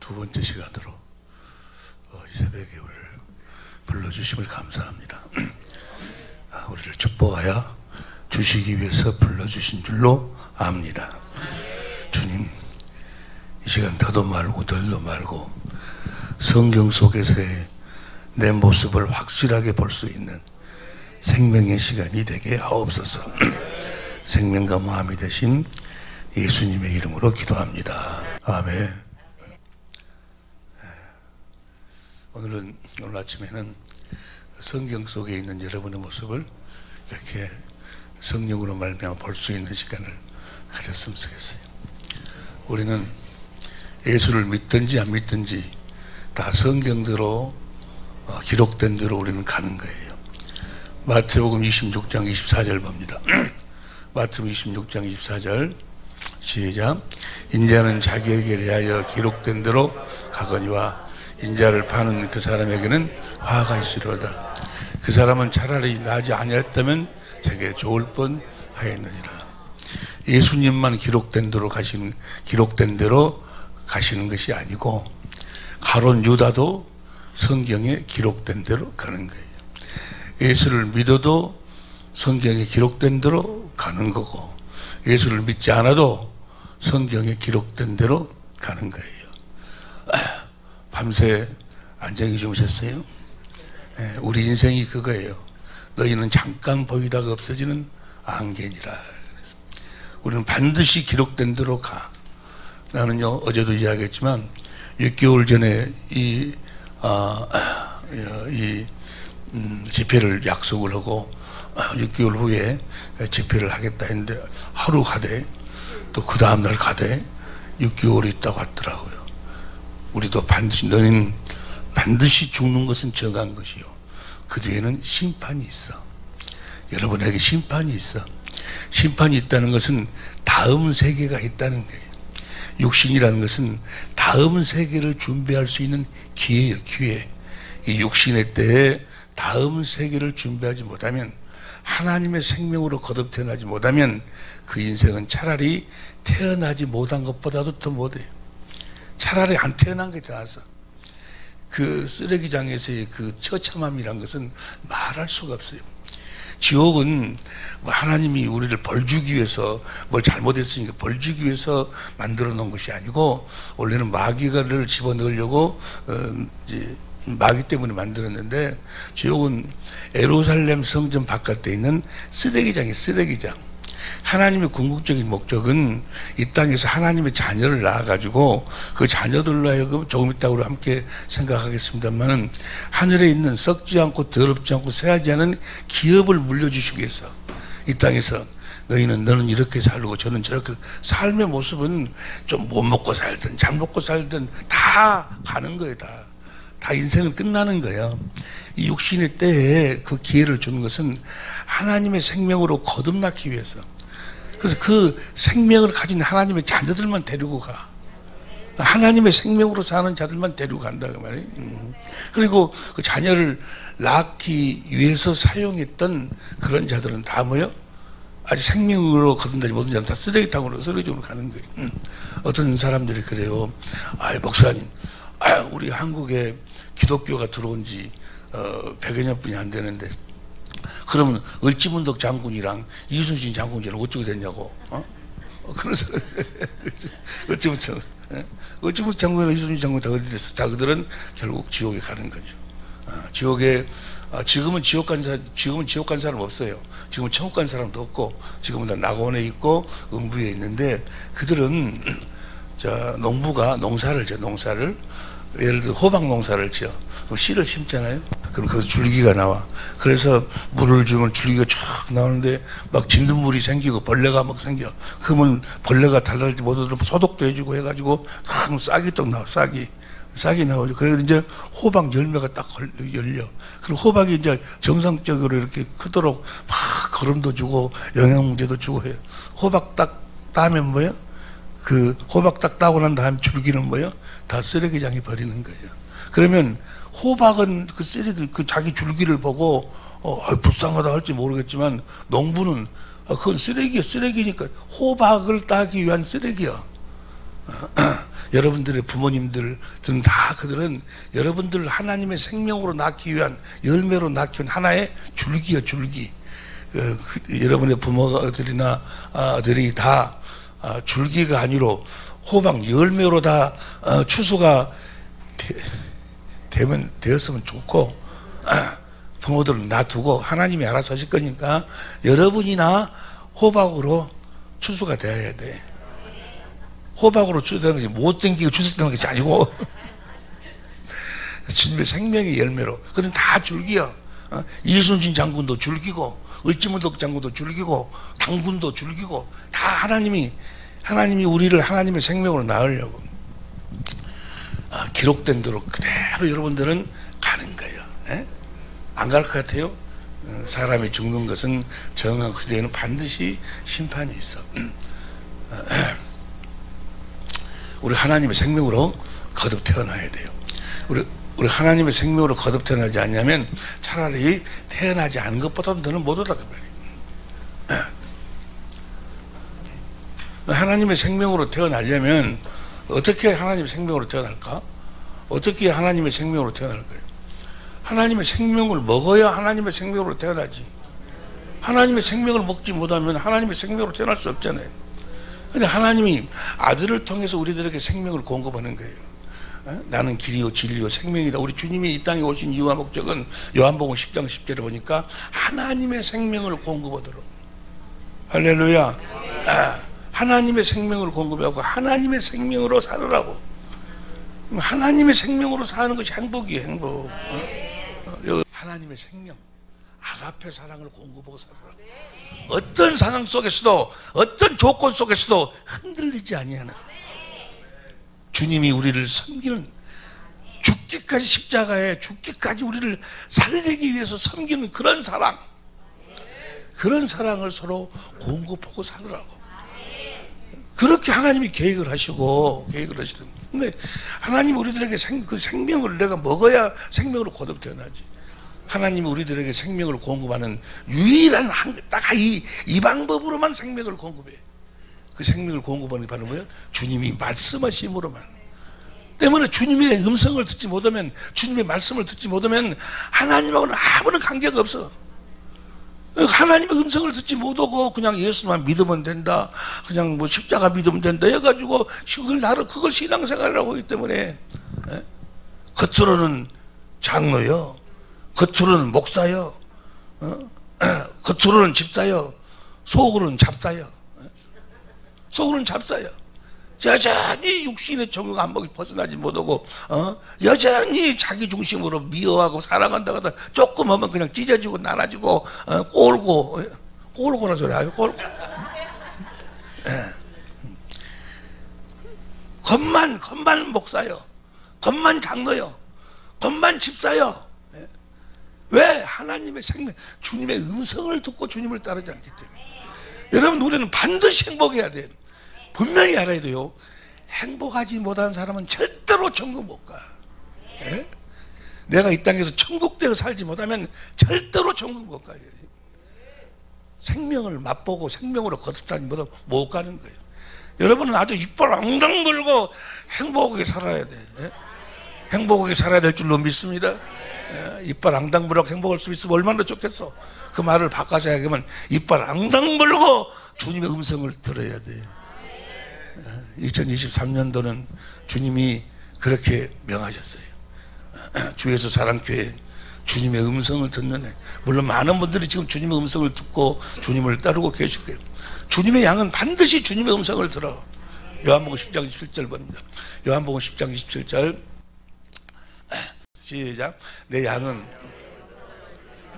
두 번째 시간으로 이 새벽에 우리를 불러주심을 감사합니다. 우리를 축복하여 주시기 위해서 불러주신 줄로 압니다. 주님, 이 시간 더도 말고 덜도 말고 성경 속에서의 내 모습을 확실하게 볼 수 있는 생명의 시간이 되게 하옵소서. 생명과 마음이 되신 예수님의 이름으로 기도합니다. 아멘. 오늘 아침에는 성경 속에 있는 여러분의 모습을 이렇게 성령으로 말미암아 볼 수 있는 시간을 가졌으면 좋겠어요. 우리는 예수를 믿든지 안 믿든지 다 성경대로 기록된 대로 우리는 가는 거예요. 마태복음 26장 24절 봅니다. 마태복음 26장 24절 시작. 인자는 자기에게 대하여 기록된 대로 가거니와 인자를 파는 그 사람에게는 화가 있으리로다. 그 사람은 차라리 나지 아니었다면 되게 좋을 뻔하였느니라. 예수님만 기록된 대로 가시는 것이 아니고 가룟 유다도 성경에 기록된 대로 가는 거예요. 예수를 믿어도 성경에 기록된 대로 가는 거고, 예수를 믿지 않아도 성경에 기록된 대로 가는 거예요. 밤새 안정히 주무셨어요? 우리 인생이 그거예요. 너희는 잠깐 보이다가 없어지는 안개니라. 우리는 반드시 기록된 대로 가. 나는요, 어제도 이야기했지만 6개월 전에 이 집회를 약속을 하고 6개월 후에 집회를 하겠다 했는데 하루 가대, 또 그 다음날 가대 6개월이 있다고 하더라고요. 우리도 너는 반드시 죽는 것은 정한 것이요, 그 뒤에는 심판이 있어. 여러분에게 심판이 있어. 심판이 있다는 것은 다음 세계가 있다는 거예요. 육신이라는 것은 다음 세계를 준비할 수 있는 기회예요, 기회. 이 육신의 때에 다음 세계를 준비하지 못하면, 하나님의 생명으로 거듭 태어나지 못하면 그 인생은 차라리 태어나지 못한 것보다도 더 못해요. 차라리 안 태어난 게 더 나아서. 그 쓰레기장에서의 그 처참함이란 것은 말할 수가 없어요. 지옥은 하나님이 우리를 벌 주기 위해서, 뭘 잘못했으니까 벌 주기 위해서 만들어 놓은 것이 아니고, 원래는 마귀를 집어넣으려고 마귀 때문에 만들었는데, 지옥은 예루살렘 성전 바깥에 있는 쓰레기장이에요. 쓰레기장. 하나님의 궁극적인 목적은 이 땅에서 하나님의 자녀를 낳아가지고 그 자녀들로 하여금, 조금 이따 우리 함께 생각하겠습니다만은, 하늘에 있는 썩지 않고 더럽지 않고 쇠하지 않은 기업을 물려주시기 위해서 이 땅에서 너는 이렇게 살고 저는 저렇게, 삶의 모습은 좀 못 먹고 살든 잘 먹고 살든 다 가는 거예요. 다 인생은 끝나는 거예요. 이 육신의 때에 그 기회를 주는 것은 하나님의 생명으로 거듭나기 위해서. 그래서 그 생명을 가진 하나님의 자녀들만 데리고 가. 하나님의 생명으로 사는 자들만 데리고 간다 그 말이에요. 그리고 그 자녀를 낳기 위해서 사용했던 그런 자들은 다 뭐요? 아직 생명으로 거듭나지 못한 자는 다 쓰레기통으로 가는 거예요. 어떤 사람들이 그래요. 목사님, 우리 한국에 기독교가 들어온 지 100여 년뿐이 안 되는데, 그러면 을지문덕 장군이랑 이순신 장군이랑 어쩌게 됐냐고. 그래서 을지문덕 장군이랑 이순신 장군이 다 어디 됐어? 다 그들은 결국 지옥에 가는 거죠. 지옥에 지금은 지옥 간 사람 없어요. 지금은 천국 간 사람도 없고, 지금은 다 낙원에 있고 음부에 있는데, 그들은 농부가 농사를 예를 들어 호박 농사를 지어. 그럼 씨를 심잖아요. 그럼 거기서 줄기가 나와. 그래서 물을 주면 줄기가 쫙 나오는데 막 진딧물이 생기고 벌레가 막 생겨. 그러면 벌레가 달달지 못하도록 소독도 해주고 해가지고 싹이 또 나와. 싹이 나오죠. 그래서 이제 호박 열매가 딱 열려. 그리고 호박이 이제 정상적으로 이렇게 크도록 막 거름도 주고 영양제도 주고 해요. 호박 딱 따면 뭐예요? 그 호박 딱 따고 난 다음에 줄기는 뭐예요? 다 쓰레기장에 버리는 거예요. 그러면 호박은 그 쓰레기, 그 자기 줄기를 보고 불쌍하다 할지 모르겠지만, 농부는 그건 쓰레기야. 쓰레기니까 호박을 따기 위한 쓰레기야. 여러분들의 부모님들은 다 그들은 여러분들 하나님의 생명으로 낳기 위한 열매로 낳기 위한 하나의 줄기요, 줄기. 여러분의 부모들이나 들이 다 줄기가 아니로 호박 열매로 다 추수가 되었으면 좋고, 부모들은 놔두고 하나님이 알아서 하실 거니까 여러분이나 호박으로 추수가 되어야 돼. 호박으로 추수되는 것이 못생기고 추수되는 것이 아니고 주님의 생명의 열매로. 그건 다 줄기야. 이순신 장군도 줄기고, 을지문덕 장군도 줄기고, 당군도 줄기고, 다 하나님이 우리를 하나님의 생명으로 낳으려고 기록된 대로 그대로 여러분들은 가는 거예요. 안 갈 것 같아요? 사람이 죽는 것은 정한 그 뒤에는 반드시 심판이 있어. 우리 하나님의 생명으로 거듭 태어나야 돼요. 우리 하나님의 생명으로 거듭 태어나지 않냐면 차라리 태어나지 않은 것보다는 더는 못하다 그 말이에요. 하나님의 생명으로 태어나려면 어떻게 하나님의 생명으로 태어날까? 어떻게 하나님의 생명으로 태어날까요? 하나님의 생명을 먹어야 하나님의 생명으로 태어나지. 하나님의 생명을 먹지 못하면 하나님의 생명으로 태어날 수 없잖아요. 근데 하나님이 아들을 통해서 우리들에게 생명을 공급하는 거예요. 나는 길이요 진리요 생명이다. 우리 주님이 이 땅에 오신 이유와 목적은 요한복음 10장 10절에 보니까 하나님의 생명을 공급하도록. 할렐루야. 하나님의 생명을 공급하고 하나님의 생명으로 살으라고. 하나님의 생명으로 사는 것이 행복이에요. 행복. 하나님의 생명, 아가페 사랑을 공급하고 살으라고. 어떤 상황 속에서도, 어떤 조건 속에서도 흔들리지 아니하는, 주님이 우리를 섬기는, 죽기까지 십자가에 죽기까지 우리를 살리기 위해서 섬기는 그런 사랑, 그런 사랑을 서로 공급하고 살으라고. 그렇게 하나님이 계획을 하시고 계획을 하시던. 근데 하나님 우리들에게 그 생명을 내가 먹어야 생명으로 거듭 태어나지. 하나님이 우리들에게 생명을 공급하는 유일한 딱 이 방법으로만 생명을 공급해. 그 생명을 공급하는 게 바로 뭐예요? 주님이 말씀하심으로만. 때문에 주님의 음성을 듣지 못하면, 주님의 말씀을 듣지 못하면 하나님하고는 아무런 관계가 없어. 하나님의 음성을 듣지 못하고 그냥 예수만 믿으면 된다, 그냥 뭐 십자가 믿으면 된다 해가지고 그걸 신앙생활이라고 하기 때문에, 겉으로는 장로요, 겉으로는 목사요, 겉으로는 집사요, 속으로는 잡사요. 속으로는 잡사요. 여전히 육신의 정욕 안목이 벗어나지 못하고, 여전히 자기 중심으로 미워하고 사랑한다고 하다 조금 하면 그냥 찢어지고 나눠지고, 꼴고나 소리 아요. 꼴고. 겉만 목사요, 겉만 장로요, 겉만 집사요. 왜? 하나님의 생명, 주님의 음성을 듣고 주님을 따르지 않기 때문에. 여러분, 우리는 반드시 행복해야 돼요. 분명히 알아야 돼요. 행복하지 못한 사람은 절대로 천국 못 가. 예? 내가 이 땅에서 천국되어 살지 못하면 절대로 천국 못 가요. 생명을 맛보고 생명으로 거듭하지 못하면 못 가는 거예요. 여러분은 아주 이빨 앙당 걸고 행복하게 살아야 돼. 예? 행복하게 살아야 될 줄로 믿습니다. 예? 이빨 앙당 벌고 행복할 수 있으면 얼마나 좋겠어. 그 말을 바꿔서 얘기하면 이빨 앙당 벌고 주님의 음성을 들어야 돼. 2023년도는 주님이 그렇게 명하셨어요. 주 예수 사랑교회 주님의 음성을 듣는 해. 물론 많은 분들이 지금 주님의 음성을 듣고 주님을 따르고 계실 거예요. 주님의 양은 반드시 주님의 음성을 들어. 요한복음 10장 27절 봅니다. 요한복음 10장 27절 시작. 내 양은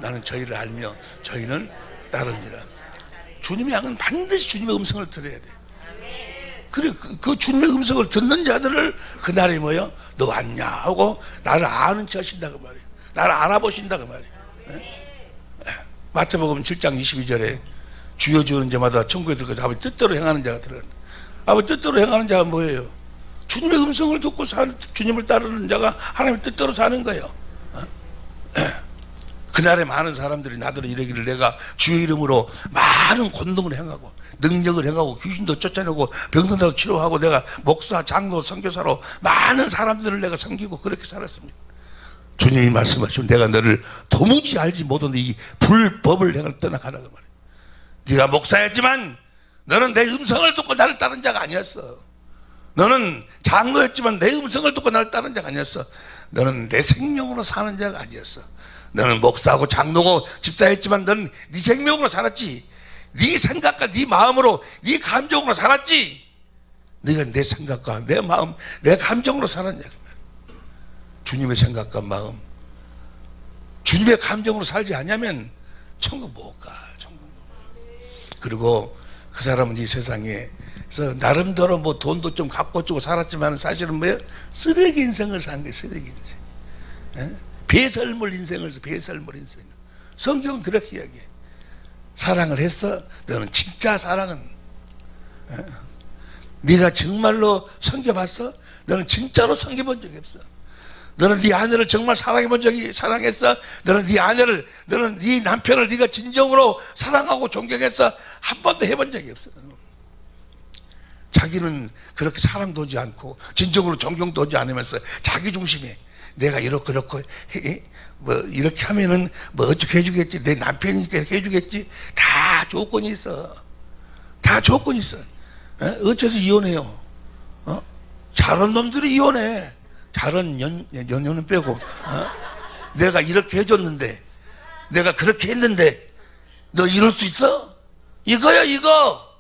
나는 저희를 알며 저희는 따르니라. 주님의 양은 반드시 주님의 음성을 들어야 돼. 그래, 그 주님의 음성을 듣는 자들을 그날이 뭐예요? 너 왔냐? 하고 나를 아는 척 하신다 그 말이에요. 나를 알아보신다 그 말이에요. 마태복음 7장 22절에 주여 주는 자마다 천국에 들어가서 아버지 뜻대로 행하는 자가 들어간다. 아버지 뜻대로 행하는 자가 뭐예요? 주님의 음성을 듣고 주님을 따르는 자가 하나님의 뜻대로 사는 거예요. 그날에 많은 사람들이 나더러 이르기를 내가 주의 이름으로 많은 권능을 행하고 능력을 행하고 귀신도 쫓아내고 병든다고 치료하고 내가 목사, 장로, 선교사로 많은 사람들을 내가 섬기고 그렇게 살았습니다. 주님이 말씀하시면 내가 너를 도무지 알지 못하는 이 불법을 내가 떠나가라고 말이야. 네가 목사였지만 너는 내 음성을 듣고 나를 따른 자가 아니었어. 너는 장로였지만 내 음성을 듣고 나를 따른 자가 아니었어. 너는 내 생명으로 사는 자가 아니었어. 너는 목사하고 장로고 집사였지만 너는 네 생명으로 살았지. 네 생각과 네 마음으로 네 감정으로 살았지. 네가 내 생각과 내 마음 내 감정으로 살았냐. 주님의 생각과 마음 주님의 감정으로 살지 않으면 천국 못 가. 천국 못 가. 그리고 그 사람은 이 세상에 그래서 나름대로 뭐 돈도 좀 갖고 주고 살았지만 사실은 뭐예요? 쓰레기 인생을 산 거예요. 쓰레기 인생. 예? 배설물 인생을 해서 배설물 인생. 성경은 그렇게 이야기해. 사랑을 했어. 너는 진짜 사랑은 네가 정말로 섬겨봤어? 너는 진짜로 섬겨본 적이 없어. 너는 네 아내를 정말 사랑했어? 너는 네 아내를, 너는 네 남편을 네가 진정으로 사랑하고 존경했어? 한 번도 해본 적이 없어. 자기는 그렇게 사랑도 하지 않고 진정으로 존경도 하지 않으면서 자기 중심에 내가 이렇게 뭐 이렇게 하면은 뭐 어떻게 해주겠지, 내 남편이니까 이렇게 해주겠지. 다 조건이 있어. 다 조건이 있어. 어째서 이혼해요? 잘한 놈들이 이혼해. 잘한 연연은 빼고. 내가 이렇게 해줬는데, 내가 그렇게 했는데 너 이럴 수 있어? 이거야 이거.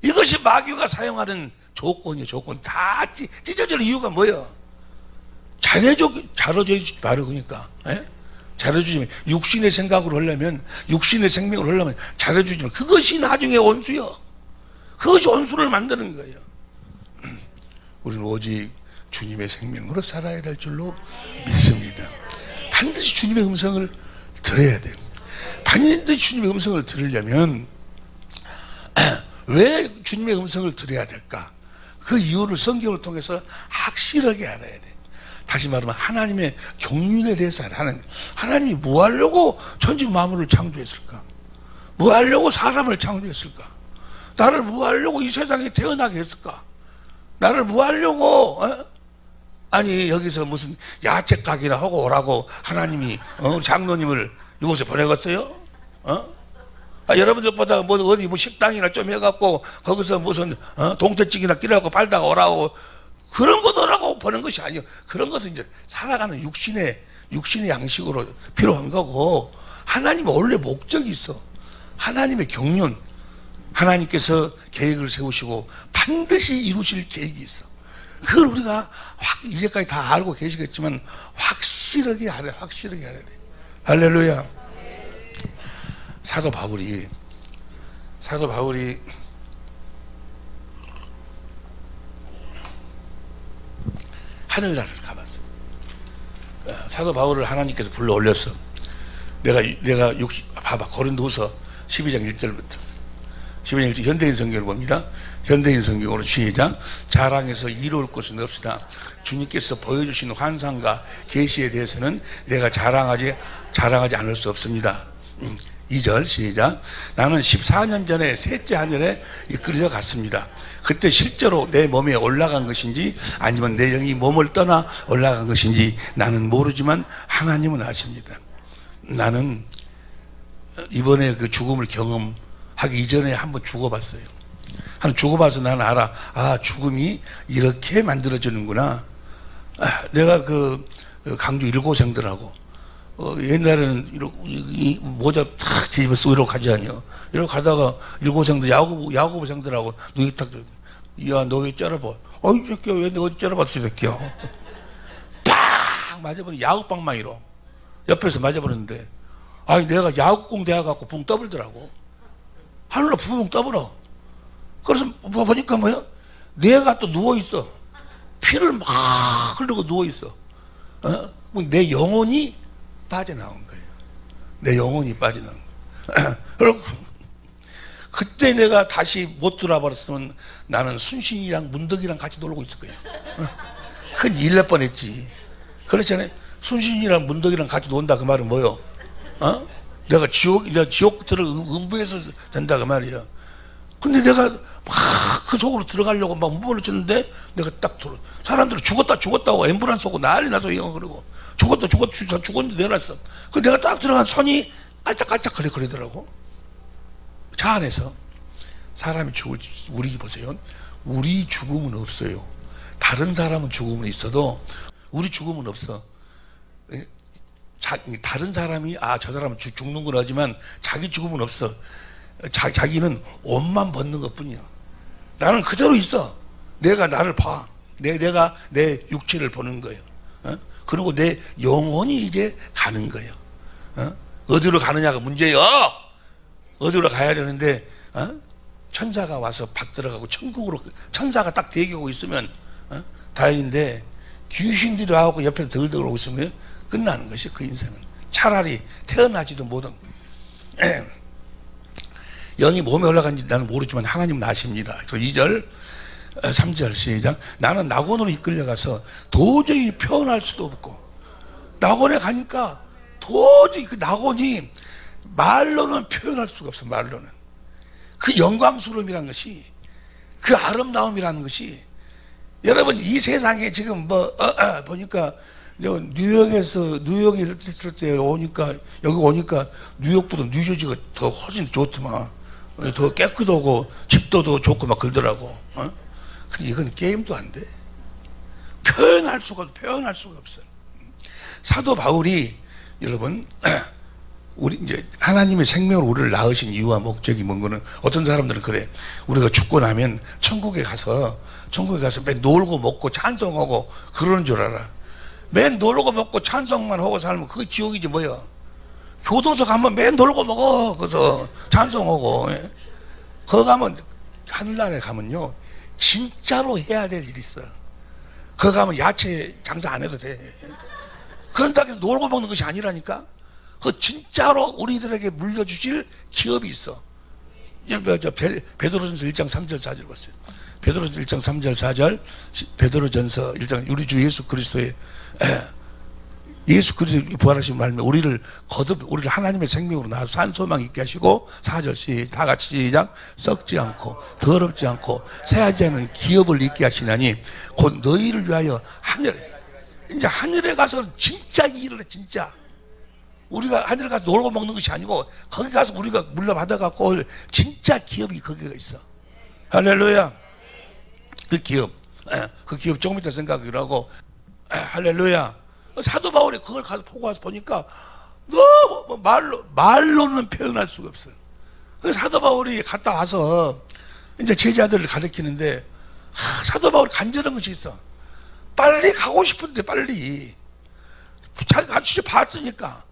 이것이 마귀가 사용하는 조건이에요. 조건. 다 찢어질 이유가 뭐예요? 잘해주지 바로 그러니까. 잘해주지만 육신의 생각으로 하려면, 육신의 생명으로 하려면 잘해주지만 그것이 나중에 원수요. 그것이 원수를 만드는 거예요. 우리는 오직 주님의 생명으로 살아야 될 줄로 믿습니다. 반드시 주님의 음성을 들어야 돼요. 반드시 주님의 음성을 들으려면 왜 주님의 음성을 들어야 될까? 그 이유를 성경을 통해서 확실하게 알아야 돼. 다시 말하면 하나님의 경륜에 대해서 하나님이 뭐 하려고 천지 만물을 창조했을까? 뭐 하려고 사람을 창조했을까? 나를 뭐 하려고 이 세상에 태어나게 했을까? 나를 뭐 하려고 아니 여기서 무슨 야채 가게나 하고 오라고 하나님이 장로님을 이곳에 보내겠어요? 여러분들보다 뭐 어디 뭐 식당이나 좀 해갖고 거기서 무슨 동태찌개나 끼라고 팔다가 오라고 그런 것 오라고 보는 것이 아니에요. 그런 것은 이제 살아가는 육신의 양식으로 필요한 거고, 하나님의 원래 목적이 있어. 하나님의 경륜, 하나님께서 계획을 세우시고 반드시 이루실 계획이 있어. 그걸 우리가 이제까지 다 알고 계시겠지만 확실하게 알아야 돼. 할렐루야. 사도 바울이 하늘나라를 가봤어. 사도 바울을 하나님께서 불러 올렸어. 내가 봐봐. 고린도후서 12장 1절부터 12장 1절 현대인 성경을 봅니다. 현대인 성경으로 시작. 자랑해서 이로울 것은 없으나 주님께서 보여주신 환상과 계시에 대해서는 내가 자랑하지 않을 수 없습니다. 2절 시작. 나는 14년 전에 셋째 하늘에 이끌려갔습니다. 그때 실제로 내 몸에 올라간 것인지 아니면 내 영이 몸을 떠나 올라간 것인지 나는 모르지만 하나님은 아십니다. 나는 이번에 그 죽음을 경험하기 이전에 한번 죽어봤어요. 죽어봐서 나는 알아. 죽음이 이렇게 만들어지는구나. 내가 그 강주 일고생들하고 옛날에는 이렇게 모자 탁 뒤집어 쓰고 이러고 가지 않요. 이러고 가다가 일고생들 야구부생들하고 눈이 딱, 야, 너 왜 째려봐? 이 새끼야, 왜 너 어디 째려봤어, 이 새끼야? 딱 맞아버린 야구방망이로 옆에서 맞아버렸는데, 내가 야구공 대해갖고 붕 떠불더라고. 하늘로 붕 떠불어. 그래서 보니까 뭐야? 내가 또 누워있어. 피를 막 흘리고 누워있어. 내 영혼이 빠져나온 거예요. 내 영혼이 빠져나온 거예요. 그리고 그때 내가 다시 못 돌아버렸으면 나는 순신이랑 문덕이랑 같이 놀고 있을 거예요. 큰 일 날 뻔했지. 그렇잖아요. 순신이랑 문덕이랑 같이 논다 그 말은 뭐요? 내가 지옥 들어 음부에서 된다 그 말이야. 근데 내가 막 그 속으로 들어가려고 막 문을 쳤는데 내가 딱 들어. 사람들은 죽었다고 앰뷸런스 오고 난리 나서 이거 그러고 죽었는데 내놨어. 그 내가 딱 들어간 손이 깔짝깔짝 거리더라고. 차 안에서 사람이 우리 보세요. 우리 죽음은 없어요. 다른 사람은 죽음은 있어도 우리 죽음은 없어. 다른 사람이 저 사람은 죽는구나 하지만 자기 죽음은 없어. 자기는 옷만 벗는 것뿐이야. 나는 그대로 있어. 내가 나를 봐. 내가 내 육체를 보는 거예요. 그리고 내 영혼이 이제 가는 거예요. 어디로 가느냐가 문제예요. 어디로 가야 되는데 천사가 와서 받들어가고 천국으로 천사가 딱 대기하고 있으면 다행인데 귀신들이 와고 옆에서 덜덜 오고 있으면 끝나는 것이 그 인생은. 차라리 태어나지도 못한 영이 몸에 올라간지 나는 모르지만 하나님은 아십니다. 그 2절 3절 시작. 나는 낙원으로 이끌려가서 도저히 표현할 수도 없고, 낙원에 가니까 도저히 그 낙원이 말로는 표현할 수가 없어. 말로는 그 영광스러움이라는 것이, 그 아름다움이라는 것이, 여러분 이 세상에 지금 보니까 뉴욕에 있을 때 오니까, 여기 오니까 뉴욕보다 뉴저지가 더 훨씬 좋더만. 더 깨끗하고 집도 더 좋고 막 그러더라고. 근데 이건 게임도 안 돼. 표현할 수가 없어요. 사도 바울이 여러분 우리 이제 하나님의 생명으로 우리를 낳으신 이유와 목적이 뭔 거는, 어떤 사람들은 그래. 우리가 죽고 나면 천국에 가서 맨 놀고 먹고 찬송하고 그러는 줄 알아. 맨 놀고 먹고 찬송만 하고 살면 그게 지옥이지 뭐야. 교도소 가면 맨 놀고 먹어. 그래서 찬송하고. 거기 가면, 하늘나라에 가면요 진짜로 해야 될 일이 있어. 거기 가면 야채 장사 안 해도 돼. 그런다고 해서 놀고 먹는 것이 아니라니까. 그 진짜로 우리들에게 물려주실 기업이 있어. 베드로전서 1장 3절 4절 봤어요. 베드로전서 1장 3절 4절, 베드로전서 1장, 우리 주 예수 그리스도의 부활하신 말씀에 우리를 하나님의 생명으로 낳아서 산 소망 있게 하시고, 4절 다 같이 시작. 썩지 않고 더럽지 않고 새하지 않은 기업을 있게 하시나니 곧 너희를 위하여 하늘에 가서 진짜 일을 해. 진짜 우리가 하늘에 가서 놀고 먹는 것이 아니고 거기 가서 우리가 물려받아갖고 진짜 기업이 거기가 있어. 할렐루야. 그 기업 조금 이따 생각을 하고, 할렐루야. 사도 바울이 그걸 가서 보고 와서 보니까 너무 말로는 표현할 수가 없어요. 그래서 사도 바울이 갔다 와서 이제 제자들을 가르치는데, 사도 바울이 간절한 것이 있어. 빨리 가고 싶은데, 빨리 자기가 진짜 봤으니까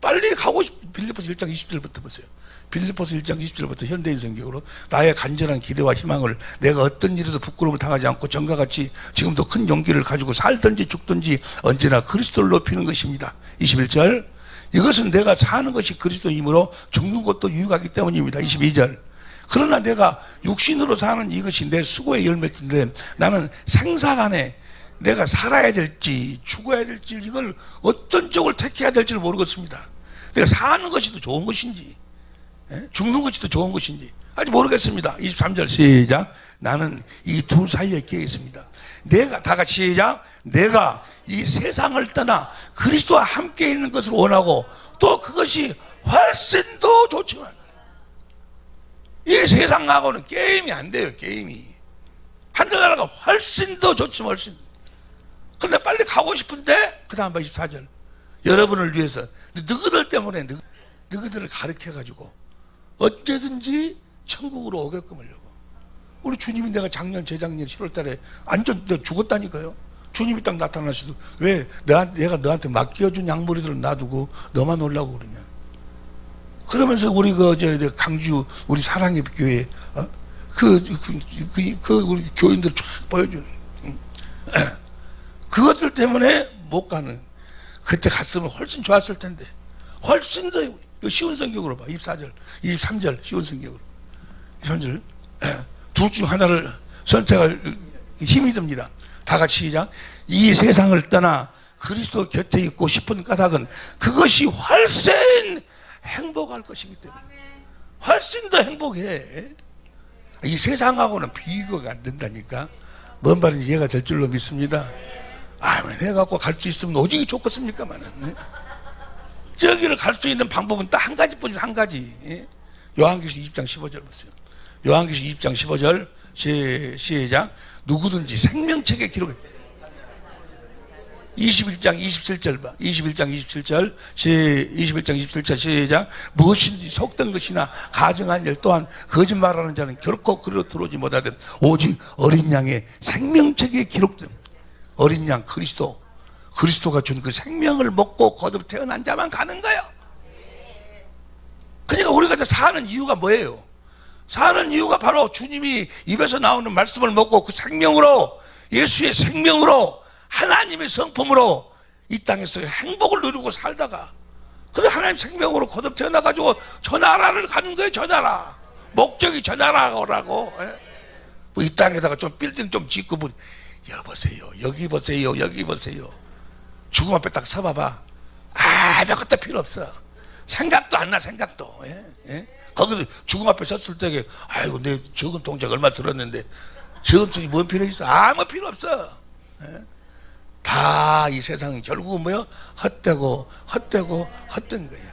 빨리 가고 빌립보서 1장 20절부터 보세요. 빌립보서 1장 20절부터 현대인 성경으로, 나의 간절한 기대와 희망을 내가 어떤 일에도 부끄러움을 당하지 않고 전과 같이 지금도 큰 용기를 가지고 살든지 죽든지 언제나 그리스도를 높이는 것입니다. 21절, 이것은 내가 사는 것이 그리스도이므로 죽는 것도 유익하기 때문입니다. 22절, 그러나 내가 육신으로 사는 이것이 내 수고의 열매인데 나는 생사간에 내가 살아야 될지 죽어야 될지 이걸 어떤 쪽을 택해야 될지를 모르겠습니다. 내가 사는 것이 더 좋은 것인지 죽는 것이 더 좋은 것인지 아직 모르겠습니다. 23절 시작. 나는 이 둘 사이에 끼어 있습니다. 다 같이 시작. 내가 이 세상을 떠나 그리스도와 함께 있는 것을 원하고, 또 그것이 훨씬 더 좋지만 이 세상하고는 게임이 안 돼요. 게임이. 하늘나라가 훨씬 더 좋지만 훨씬. 그런데 빨리 가고 싶은데, 그 다음 24절, 여러분을 위해서 너희들 때문에 너희들을 가르쳐가지고 어째든지 천국으로 오게끔 하려고. 우리 주님이, 내가 재작년 7월달에 완전 죽었다니까요. 주님이 딱 나타나시도, 왜 내가 너한테 맡겨준 양머리들은 놔두고 너만 오려고 그러냐. 그러면서 우리 강주 우리 사랑의 교회 우리 교인들 쫙 보여주는 그것들 때문에 못 가는. 그때 갔으면 훨씬 좋았을 텐데. 훨씬 더 쉬운 성격으로 봐. 24절, 23절 쉬운 성격으로. 23절, 둘 중 하나를 선택할 힘이 듭니다. 다 같이 시작. 이 세상을 떠나 그리스도 곁에 있고 싶은 까닭은 그것이 훨씬 행복할 것이기 때문에. 훨씬 더 행복해. 이 세상하고는 비교가 안 된다니까. 뭔 말인지 이해가 될 줄로 믿습니다. 아멘 해갖고 갈 수 있으면 오직이 좋겠습니까만은. 저기를 갈 수 있는 방법은 딱 한 가지뿐이죠. 한 가지. 요한계시록 20장 15절 보세요. 요한계시록 20장 15절 시작. 누구든지 생명책에 기록해. 21장 27절 봐. 21장 27절 21장 27절 시작. 무엇인지 속된 것이나 가증한 일 또한 거짓말하는 자는 결코 그리로 들어오지 못하되 오직 어린 양의 생명책에 기록된 어린 양 그리스도가 준 그 생명을 먹고 거듭 태어난 자만 가는 거예요. 그러니까 우리가 사는 이유가 뭐예요? 사는 이유가 바로 주님이 입에서 나오는 말씀을 먹고 그 생명으로, 예수의 생명으로, 하나님의 성품으로 이 땅에서 행복을 누리고 살다가, 그래 하나님 생명으로 거듭 태어나가지고 저 나라를 가는 거예요. 저 나라 목적이 저 나라라고. 뭐 이 땅에다가 좀 빌딩 좀 짓고 뭐 여보세요, 여기 보세요, 여기 보세요. 죽음 앞에 딱 서봐봐. 아무것도 필요 없어. 생각도 안 나. 생각도. 거기서 죽음 앞에 섰을 때 아이고 내 적은 동작 얼마 들었는데 저금통이 뭔 필요 있어? 아무 필요 없어. 다 이 세상은 결국은 뭐요? 헛되고 헛된 거예요.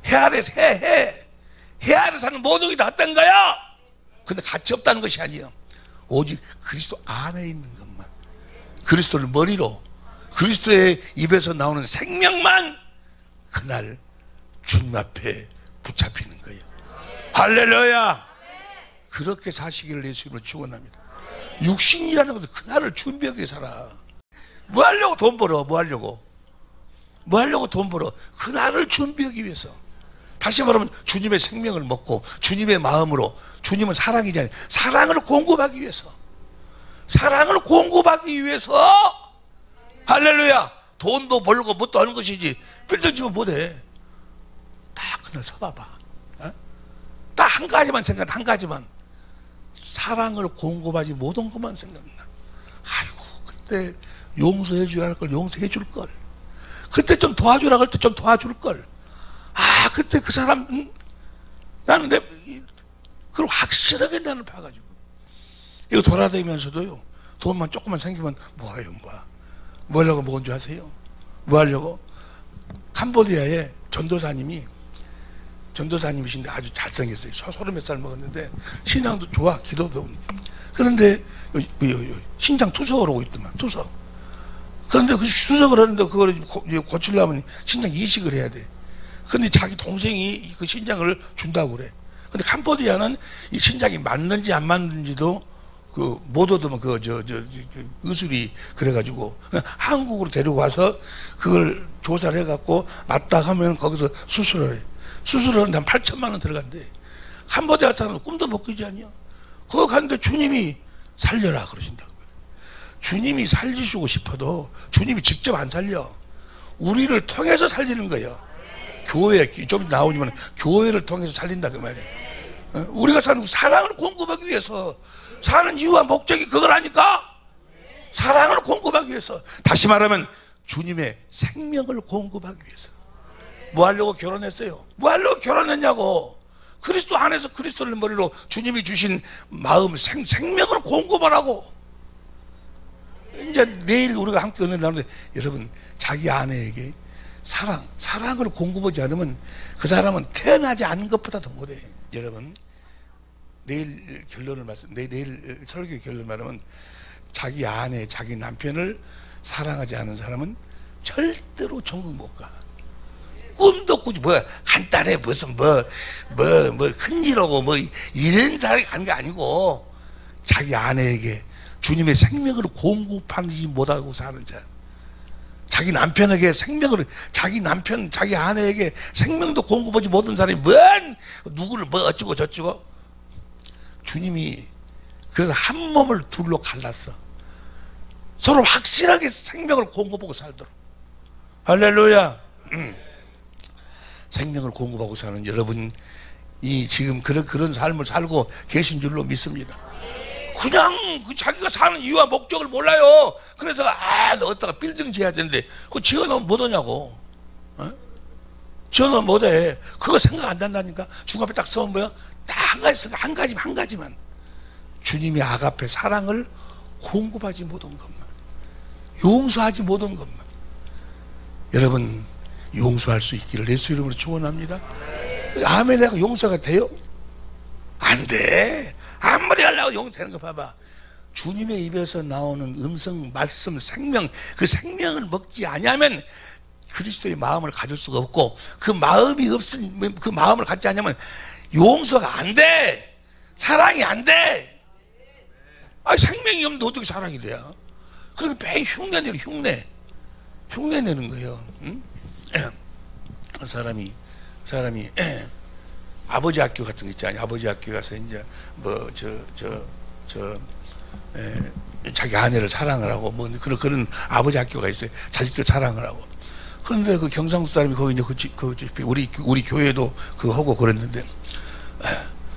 해 아래서 해 아래 사는 모든 게 다 헛된 거야. 근데 가치 없다는 것이 아니에요. 오직 그리스도 안에 있는 것만, 그리스도를 머리로, 그리스도의 입에서 나오는 생명만 그날 주님 앞에 붙잡히는 거예요. 할렐루야. 그렇게 사시기를 예수님을 축원합니다. 육신이라는 것은 그날을 준비하기 위해 살아. 뭐 하려고 돈 벌어? 뭐 하려고 돈 벌어? 그날을 준비하기 위해서. 다시 말하면 주님의 생명을 먹고 주님의 마음으로, 주님은 사랑이잖아요. 사랑을 공급하기 위해서, 사랑을 공급하기 위해서. 할렐루야. 돈도 벌고 뭣도 하는 것이지 빌딩 지면 못해. 딱 그날 서봐봐. 딱 한 가지만 생각해. 한 가지만. 사랑을 공급하지 못한 것만 생각나. 아이고 그때 용서해 주라 할 걸 용서해 줄 걸. 그때 좀 도와주라 할 때 좀 도와줄 걸. 그때 그 사람 나는 그걸 확실하게 나는 봐가지고 이거 돌아다니면서도요, 돈만 조금만 생기면 뭐해요? 뭐 하려고 먹은 줄 아세요? 뭐 하려고? 캄보디아에 전도사님이신데 아주 잘생겼어요. 30몇 살 먹었는데 신앙도 좋아, 기도도. 그런데 신장 투석을 하고 있더만. 투석. 그런데 그 투석을 하는데 그걸 고치려면 신장 이식을 해야 돼. 근데 자기 동생이 그 신장을 준다고 그래. 근데 캄보디아는 이 신장이 맞는지 안 맞는지도 못 얻으면 의술이 그래가지고 한국으로 데리고 와서 그걸 조사를 해갖고 맞다 하면 거기서 수술을 해. 수술을 하는데 한 8천만 원 들어간대. 캄보디아 사람은 꿈도 못 꾸지 아니야. 거기 갔는데 주님이 살려라 그러신다고요. 주님이 살리시고 싶어도 주님이 직접 안 살려. 우리를 통해서 살리는 거예요. 교회, 좀 나오지만 교회를 통해서 살린다 그 말이에요. 우리가 사는 사랑을 공급하기 위해서 사는 이유와 목적이 그거라니까. 사랑을 공급하기 위해서. 다시 말하면 주님의 생명을 공급하기 위해서. 뭐 하려고 결혼했어요? 뭐 하려고 결혼했냐고. 그리스도 안에서 그리스도를 머리로 주님이 주신 마음, 생명을 공급하라고. 이제 내일 우리가 함께 은혜를 나누는데, 여러분 자기 아내에게 사랑을 공급하지 않으면 그 사람은 태어나지 않은 것보다 더 못해. 여러분 내일 설교 결론을 말하면, 자기 아내, 자기 남편을 사랑하지 않은 사람은 절대로 천국 못 가. 꿈도 꾸지. 간단해 무슨 큰일하고 이런 사람이 가는 게 아니고, 자기 아내에게 주님의 생명을 공급하지 못하고 사는 자, 자기 남편에게 생명을, 자기 아내에게 생명도 공급하지 못한 사람이 누구를 어쩌고 저쩌고. 주님이 그래서 한 몸을 둘로 갈랐어. 서로 확실하게 생명을 공급하고 살도록. 할렐루야. 생명을 공급하고 사는 여러분이 지금 그런 삶을 살고 계신 줄로 믿습니다. 그냥 자기가 사는 이유와 목적을 몰라요. 그래서 너 어디다가 빌딩 지어야 되는데 그거 지어놓으면 못하냐고. 지어놓으면 못해. 그거 생각 안 난다니까. 죽음 앞에 딱 서면 딱 한 가지만. 주님의 아가페 사랑을 공급하지 못한 것만, 용서하지 못한 것만. 여러분 용서할 수 있기를 예수 이름으로 축원합니다. 아멘. 내가 용서가 돼요? 안 돼. 아무리 하려고 용서하는 거 봐봐. 주님의 입에서 나오는 음성, 말씀, 생명, 그 생명을 먹지 아니하면 그리스도의 마음을 가질 수가 없고, 그 마음이 없으면, 그 마음을 갖지 않으면 용서가 안 돼. 사랑이 안 돼. 생명이 없는데 어떻게 사랑이 돼요? 그러니까 매일 흉내 내는 거예요. 응? 사람이 아버지 학교 같은 거 있잖아요. 아버지 학교 가서 이제 자기 아내를 사랑을 하고 뭐 그런 아버지 학교가 있어요. 자식들 사랑을 하고. 그런데 그 경상도 사람이 거기 이제 우리 교회도 그거 하고 그랬는데,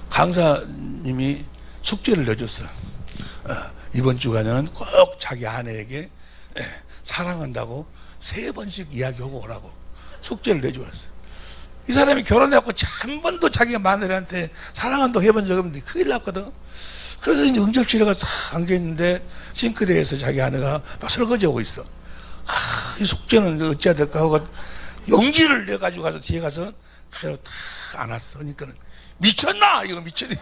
강사님이 숙제를 내줬어. 이번 주간에는 꼭 자기 아내에게 사랑한다고 3번씩 이야기하고 오라고 숙제를 내줘버렸어. 이 사람이 결혼해갖고 한 번도 자기가 마누라한테 사랑한다고 해본 적 없는데 큰일 났거든. 그래서 이제 응접실에 가서 딱 앉아있는데 싱크대에서 자기 아내가 막 설거지하고 있어. 이 숙제는 어찌해야 될까 하고 용기를 내가지고 가서 뒤에 가서 그대로 딱 안았어. 그러니까는 미쳤나? 이거 미쳤니?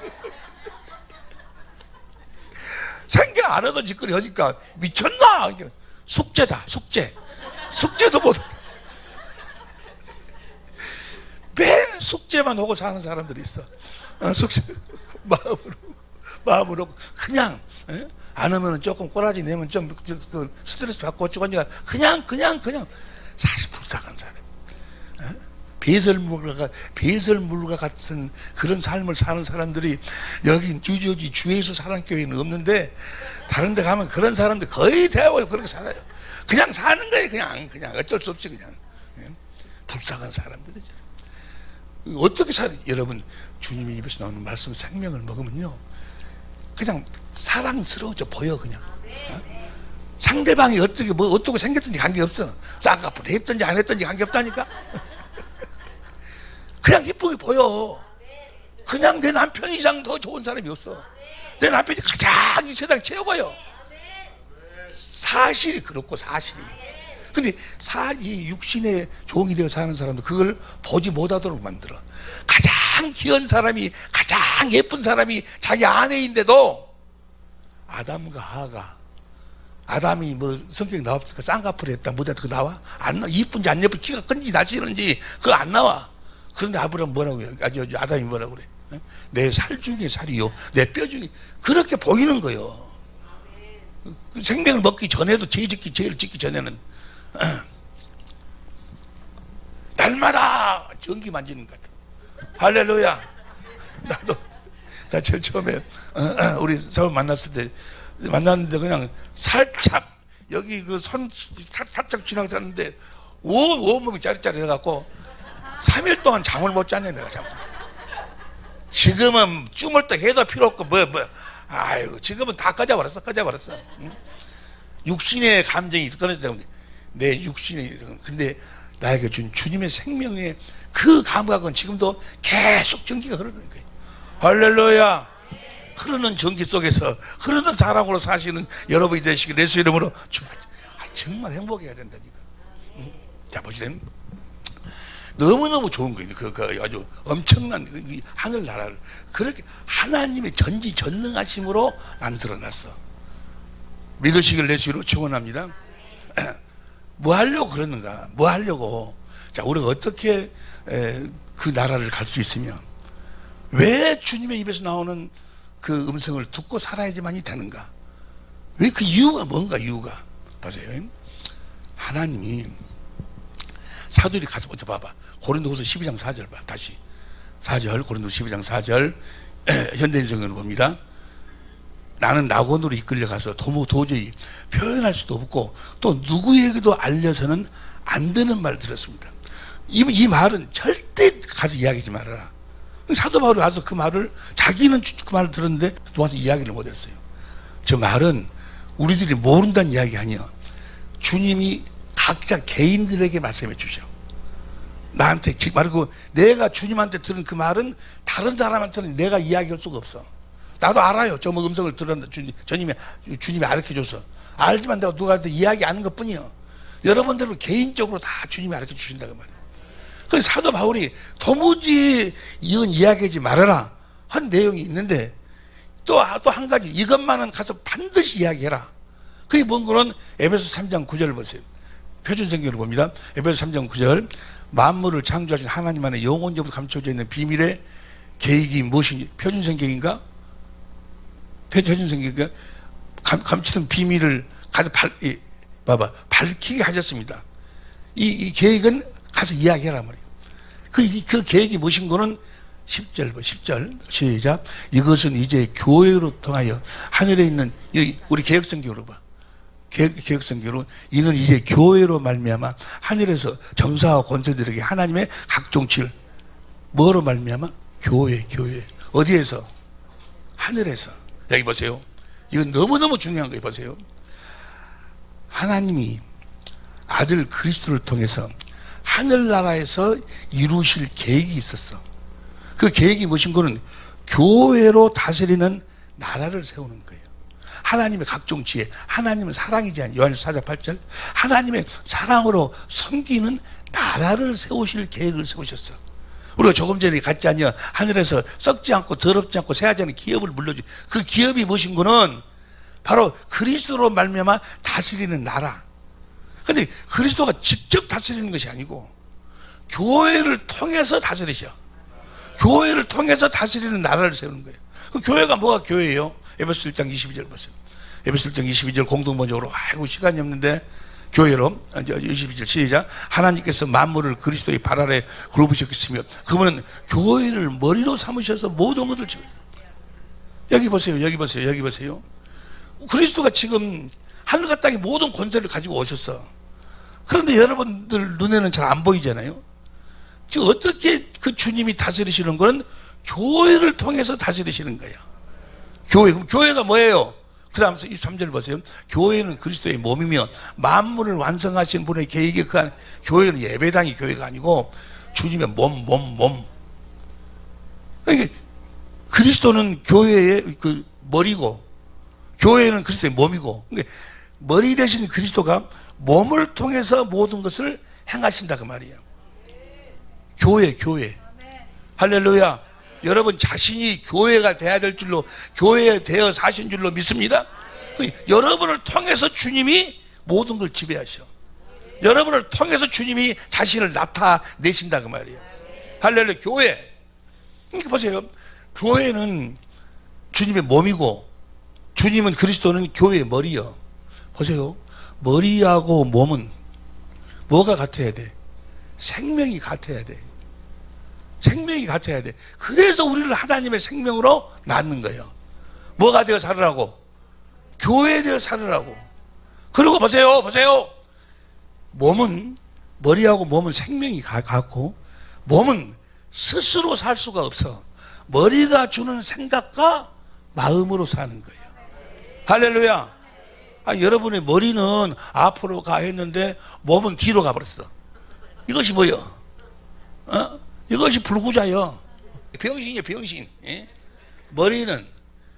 생각 안 하던 짓거리 하니까 미쳤나? 그러니까 숙제다, 숙제도 못해. 맨 숙제만 하고 사는 사람들이 있어. 숙제 마음으로 그냥 안 하면 조금 꼬라지 내면 좀 스트레스 받고 어쩌고 그냥 사실 불쌍한 사람. 배설물과 같은 그런 삶을 사는 사람들이 여기 주예수 사랑교회는 없는데, 다른 데 가면 그런 사람들 거의 대부분 그렇게 살아요. 그냥 사는 거예요. 그냥 어쩔 수 없이 그냥. 불쌍한 사람들이죠. 어떻게 여러분 주님의 입에서 나오는 말씀 생명을 먹으면요 그냥 사랑스러워져 보여. 그냥 상대방이 어떻게 생겼든지 관계없어. 쌍꺼풀 했든지 안 했든지 관계없다니까. 그냥 이쁘게 보여. 그냥 내 남편 이상 더 좋은 사람이 없어. 내 남편이 가장 이 세상 최고예요. 사실이 그렇고, 사실이. 근데 이 육신의 종이 되어 사는 사람도 그걸 보지 못하도록 만들어. 가장 귀한 사람이, 가장 예쁜 사람이 자기 아내인데도 아담과 하가, 아담이 뭐 성격이 나왔을까? 쌍꺼풀 했다, 뭐다, 그거 나와? 안 나와. 이쁜지 안 예쁜지, 키가 큰지 날씬한지 그거 안 나와. 그런데 아브라함 뭐라고 해요? 아담이 뭐라고 그래? 내 살 중에 살이요, 내 뼈 중에. 그렇게 보이는 거예요. 생명을 먹기 전에도, 죄를 짓기 전에는 날마다 전기 만지는 것 같아. 할렐루야. 나 제일 처음에 우리 서울 만났는데 그냥 살짝 여기 그 손 살짝 지나갔는데 온몸이 짜릿짜릿 해갖고 3일 동안 잠을 못 잤네. 내가 잠. 지금은 쭈물떡 해도 필요 없고 아이고 지금은 다 꺼져버렸어. 응? 육신의 감정이 끊어져. 내 육신이. 근데 나에게 준 주님의 생명의 그 감각은 지금도 계속 전기가 흐르는 거예요. 할렐루야. 흐르는 전기 속에서 흐르는 사랑으로 사시는 여러분이 되시길 예수 이름으로 정말 행복해야 된다니까. 응? 자 보시세요. 너무너무 좋은 거예요. 그 아주 엄청난 하늘나라를 그렇게 하나님의 전지전능하심으로 만들어놨어. 믿으시길 예수 이름으로 축원합니다. 뭐 하려고 그러는가? 뭐 하려고? 자, 우리가 어떻게 그 나라를 갈 수 있으며, 왜 주님의 입에서 나오는 그 음성을 듣고 살아야지만이 되는가? 왜 그 이유가 뭔가? 이유가 보세요. 하나님이 사도들이 가서 먼저 봐봐. 고린도후서 12장 4절 봐. 다시 4절, 고린도후서 12장 4절 현대인성으로 봅니다. 나는 낙원으로 이끌려가서 도저히 표현할 수도 없고 또 누구에게도 알려서는 안 되는 말을 들었습니다. 이 말은 절대 가서 이야기하지 말아라. 사도 바울이 가서 그 말을, 자기는 그 말을 들었는데 누구한테 이야기를 못했어요. 저 말은 우리들이 모른다는 이야기 아니야. 주님이 각자 개인들에게 말씀해 주셔. 나한테 말고 내가 주님한테 들은 그 말은 다른 사람한테는 내가 이야기할 수가 없어. 나도 알아요. 저 뭐 음성을 들었는데 주님이 가르쳐줘서. 알지만 내가 누구한테 이야기하는 것 뿐이요. 여러분들은 개인적으로 다 주님이 가르쳐 주신다고 말이에요. 그래서 사도 바울이 도무지 이건 이야기하지 말아라 한 내용이 있는데 또 한 가지 이것만은 가서 반드시 이야기해라. 그게 뭔가는 에베소 3장 9절 보세요. 표준성경을 봅니다. 에베소 3장 9절 만물을 창조하신 하나님 안에 영원적으로 감춰져 있는 비밀의 계획이 무엇인지 표준성경인가? 표준성경인가? 감추던 비밀을 가서 밝히게 하셨습니다. 이 계획은 가서 이야기하란 말이에요. 그 계획이 무엇인 거는 10절 시작. 이것은 이제 교회로 통하여 하늘에 있는 우리 개혁성경으로 봐. 개혁성경으로 이는 이제 교회로 말미암아 하늘에서 정사와 권세들에게 하나님의 각종 칠 뭐로 말미암아? 교회 어디에서? 하늘에서. 여기 보세요. 이건 너무너무 중요한 거예요. 보세요. 하나님이 아들 그리스도를 통해서 하늘나라에서 이루실 계획이 있었어. 그 계획이 무엇인 거는 교회로 다스리는 나라를 세우는 거예요. 하나님의 각종 지혜, 하나님은 사랑이지 않아요. 요한일서 4장 8절 하나님의 사랑으로 섬기는 나라를 세우실 계획을 세우셨어. 우리가 조금 전에 같지 않냐 하늘에서 썩지 않고 더럽지 않고 새하지 않은 기업을 물려주. 그 기업이 무엇인 거는 바로 그리스도로 말미암아 다스리는 나라. 근데 그리스도가 직접 다스리는 것이 아니고 교회를 통해서 다스리셔. 교회를 통해서 다스리는 나라를 세우는 거예요. 그 교회가 뭐가 교회예요? 에베소 1장 22절 보세요. 에베소 1장 22절 공동번역으로 아이고 시간이 없는데 교회로 22절 시작. 하나님께서 만물을 그리스도의 발 아래 굴러부셨으며 그분은 교회를 머리로 삼으셔서 모든 것을 여기 보세요. 여기 보세요. 그리스도가 지금 하늘과 땅의 모든 권세를 가지고 오셨어. 그런데 여러분들 눈에는 잘 안 보이잖아요. 즉 어떻게 그 주님이 다스리시는 거는 교회를 통해서 다스리시는 거예요. 그럼 교회가 뭐예요? 그 다음 23절 보세요. 교회는 그리스도의 몸이며 만물을 완성하신 분의 계획에 그한 교회는 예배당이 교회가 아니고 주님의 몸. 그러니까 그리스도는 교회의 그 머리고 교회는 그리스도의 몸이고 그러니까 머리 대신 그리스도가 몸을 통해서 모든 것을 행하신다 그 말이에요. 교회. 할렐루야. 여러분 자신이 교회가 돼야 될 줄로 교회에 되어 사신 줄로 믿습니다. 여러분을 통해서 주님이 모든 걸 지배하셔. 여러분을 통해서 주님이 자신을 나타내신다 그 말이에요. 할렐루야. 교회. 그러니까 보세요. 교회는 주님의 몸이고 주님은 그리스도는 교회의 머리요. 보세요. 머리하고 몸은 뭐가 같아야 돼? 생명이 같아야 돼. 생명이 같아야 돼. 그래서 우리를 하나님의 생명으로 낳는 거예요. 뭐가 되어 살으라고? 교회에 되어 살으라고. 그리고 보세요. 몸은 머리하고 몸은 생명이 같고 몸은 스스로 살 수가 없어. 머리가 주는 생각과 마음으로 사는 거예요. 할렐루야. 여러분의 머리는 앞으로 가 했는데 몸은 뒤로 가버렸어. 이것이 뭐요? 이것이 불구자요. 병신이에요, 병신. 예?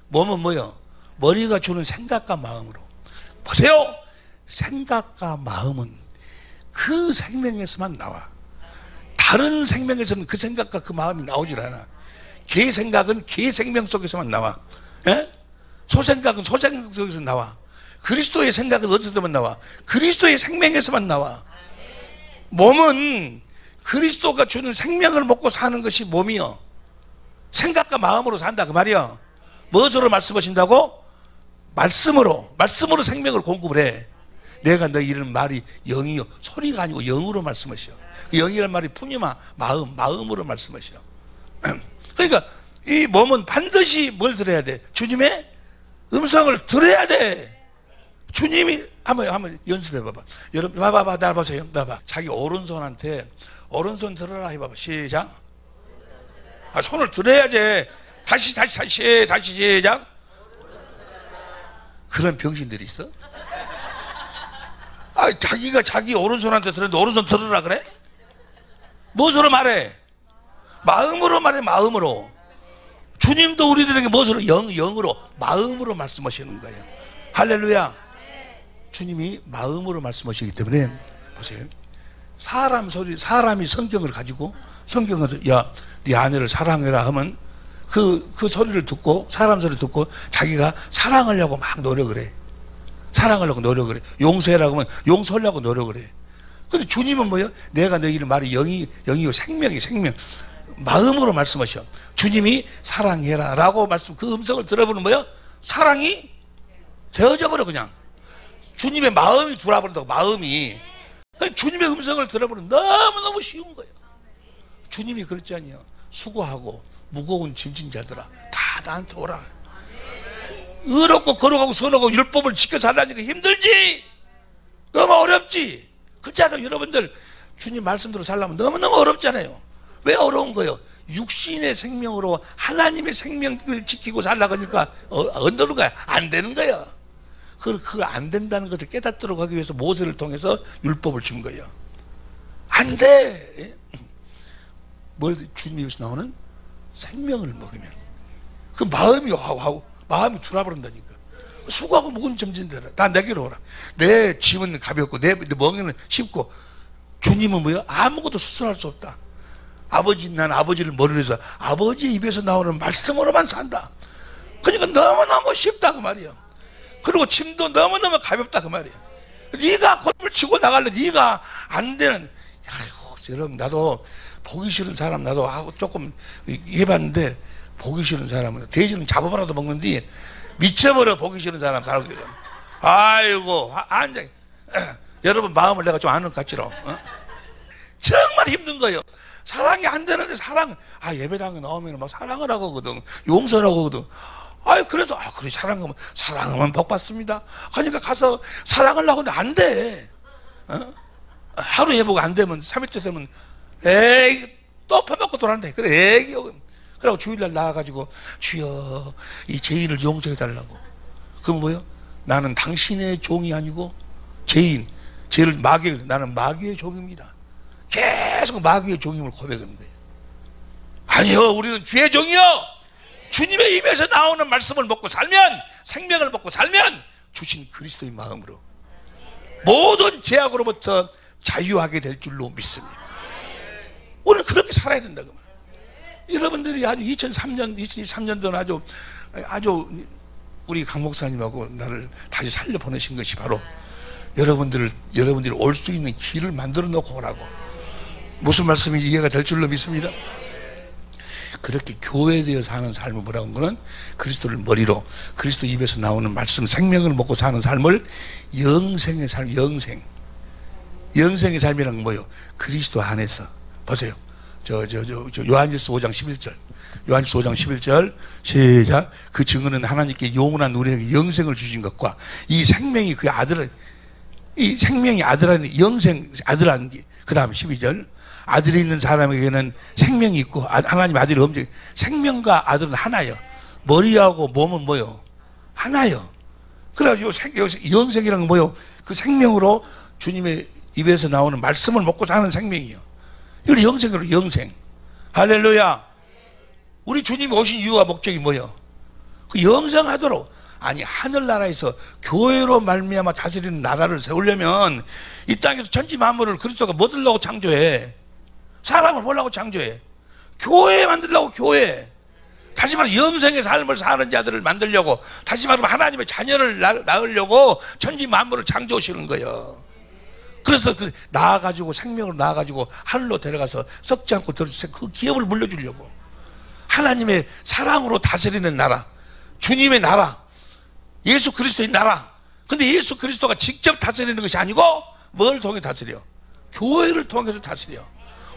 몸은 뭐요? 머리가 주는 생각과 마음으로. 보세요. 생각과 마음은 그 생명에서만 나와. 다른 생명에서는 그 생각과 그 마음이 나오질 않아. 개 생각은 개 생명 속에서만 나와. 예? 소생각은 소생각 속에서 나와. 그리스도의 생각은 어디서만 나와? 그리스도의 생명에서만 나와. 몸은 그리스도가 주는 생명을 먹고 사는 것이 몸이요. 생각과 마음으로 산다 그 말이요. 무엇으로 말씀하신다고? 말씀으로 생명을 공급을 해. 내가 너 이런 말이 영이요. 소리가 아니고 영으로 말씀하셔. 그 영이란 말이 풍요마 마음으로 말씀하셔. 그러니까 이 몸은 반드시 뭘 들어야 돼? 주님의 음성을 들어야 돼. 주님이 한번 연습해 봐봐. 여러분 봐봐. 나 보세요. 봐봐. 자기 오른손한테 오른손 들어라 해봐봐. 시작. 손을 들어야지. 다시 시작. 그런 병신들이 있어? 자기가 자기 오른손한테 들었는데 오른손 들으라 그래? 무엇으로 말해? 마음으로 말해. 마음으로. 주님도 우리들에게 무엇으로? 영으로, 마음으로 말씀하시는 거예요. 할렐루야. 주님이 마음으로 말씀하시기 때문에 보세요. 사람이 성경을 가지고 성경에서 야, 네 아내를 사랑해라 하면 그 소리를 듣고, 사람 소리 듣고 자기가 사랑하려고 막 노력을 해. 사랑하려고 노력을 해. 용서해라고 하면 용서하려고 노력을 해. 근데 주님은 뭐예요? 내가 너희를 말이 영이요 생명이 생명. 마음으로 말씀하셔. 주님이 사랑해라 라고 말씀, 그 음성을 들어보는 뭐예요? 사랑이 되어져 버려. 그냥 주님의 마음이 돌아버린다고. 마음이 주님의 음성을 들어보는 너무너무 쉬운 거예요. 주님이 그랬지 않냐? 수고하고 무거운 짐진 자들아 다 나한테 오라. 의롭고 거룩하고 선하고 율법을 지켜 살라니까 힘들지? 너무 어렵지? 그렇잖아요. 여러분들 주님 말씀대로 살려면 너무너무 어렵잖아요. 왜 어려운 거예요? 육신의 생명으로 하나님의 생명을 지키고 살라고 하니까 어느 거야? 안 되는 거야. 그거 안 된다는 것을 깨닫도록 하기 위해서 모세를 통해서 율법을 준 거예요. 안 돼. 뭘 주님 입에서 나오는 생명을 먹으면 그 마음이 마음이 돌아버린다니까. 수고하고 무거운 점진대라 다 내게로 오라. 내 짐은 가볍고 내 멍에는 쉽고. 주님은 뭐예요? 아무것도 수술할 수 없다. 난 아버지를 머리로 해서 아버지 입에서 나오는 말씀으로만 산다. 그러니까 너무너무 쉽다 그 말이에요. 그리고 짐도 너무너무 가볍다 그 말이에요. 네가 골을 치고 나갈래. 네가 안 되는. 아이고, 여러분 나도 보기 싫은 사람 나도 조금 해봤는데, 보기 싫은 사람은 돼지는 잡아봐라도 먹는데 미쳐버려. 보기 싫은 사람 살고 계셔. 아이고 안장. 여러분 마음을 내가 좀 아는 것 같지로. 정말 힘든 거예요. 사랑이 안 되는데 예배당에 나오면 막 사랑을 하고 하거든. 용서를 하고 하거든. 그래서 그래 사랑하면 복 받습니다. 그러니까 가서 사랑을 하고. 근데 안 돼. 하루 예보가 안 되면 3일째 되면 에이 또 퍼먹고 돌아간다. 그래 에이. 그리고 주일날 나와가지고 주여 이 죄인을 용서해 달라고. 그건 뭐예요? 나는 당신의 종이 아니고 죄를 나는 마귀의 종입니다. 계속 마귀의 종임을 고백하는 거예요. 아니요, 우리는 주의 종이요. 주님의 입에서 나오는 말씀을 먹고 살면, 생명을 먹고 살면 주신 그리스도의 마음으로 모든 죄악으로부터 자유하게 될 줄로 믿습니다. 오늘 그렇게 살아야 된다고 말이에요. 여러분들이 아주 2023년도는 아주 우리 강 목사님하고 나를 다시 살려 보내신 것이 바로 여러분들이 올 수 있는 길을 만들어 놓고 오라고. 무슨 말씀인지 이해가 될 줄로 믿습니다. 그렇게 교회되어 사는 삶을 뭐라고 하는 거는 그리스도를 머리로, 그리스도 입에서 나오는 말씀, 생명을 먹고 사는 삶을 영생의 삶, 영생의 삶이란 건 뭐예요? 그리스도 안에서. 보세요. 요한일서 5장 11절. 요한일서 5장 11절 시작. 그 증언은 하나님께 영원한 우리에게 영생을 주신 것과 이 생명이 그 아들을, 이 생명이 아들하는 영생, 아들하는 게. 그 다음 12절. 아들이 있는 사람에게는 생명이 있고 하나님 아들이 없는, 생명과 아들은 하나요. 머리하고 몸은 뭐요? 하나요. 그래가지고 영생이라는 건 뭐요? 그 생명으로 주님의 입에서 나오는 말씀을 먹고 사는 생명이요. 이걸 영생으로, 영생. 할렐루야. 우리 주님이 오신 이유와 목적이 뭐예요? 그 영생하도록. 아니, 하늘나라에서 교회로 말미암아 다스리는 나라를 세우려면 이 땅에서 천지 만물을 그리스도가 뭐 들려고 창조해? 사람을 보려고 창조해. 교회 만들려고. 교회. 다시 말해 영생의 삶을 사는 자들을 만들려고, 다시 말하면 하나님의 자녀를 낳으려고 천지 만물을 창조하시는 거예요. 그래서 나아가지고, 생명으로 나아가지고 하늘로 데려가서 썩지 않고 그 기업을 물려주려고. 하나님의 사랑으로 다스리는 나라, 주님의 나라, 예수 그리스도의 나라. 근데 예수 그리스도가 직접 다스리는 것이 아니고 뭘 통해 다스려? 교회를 통해서 다스려.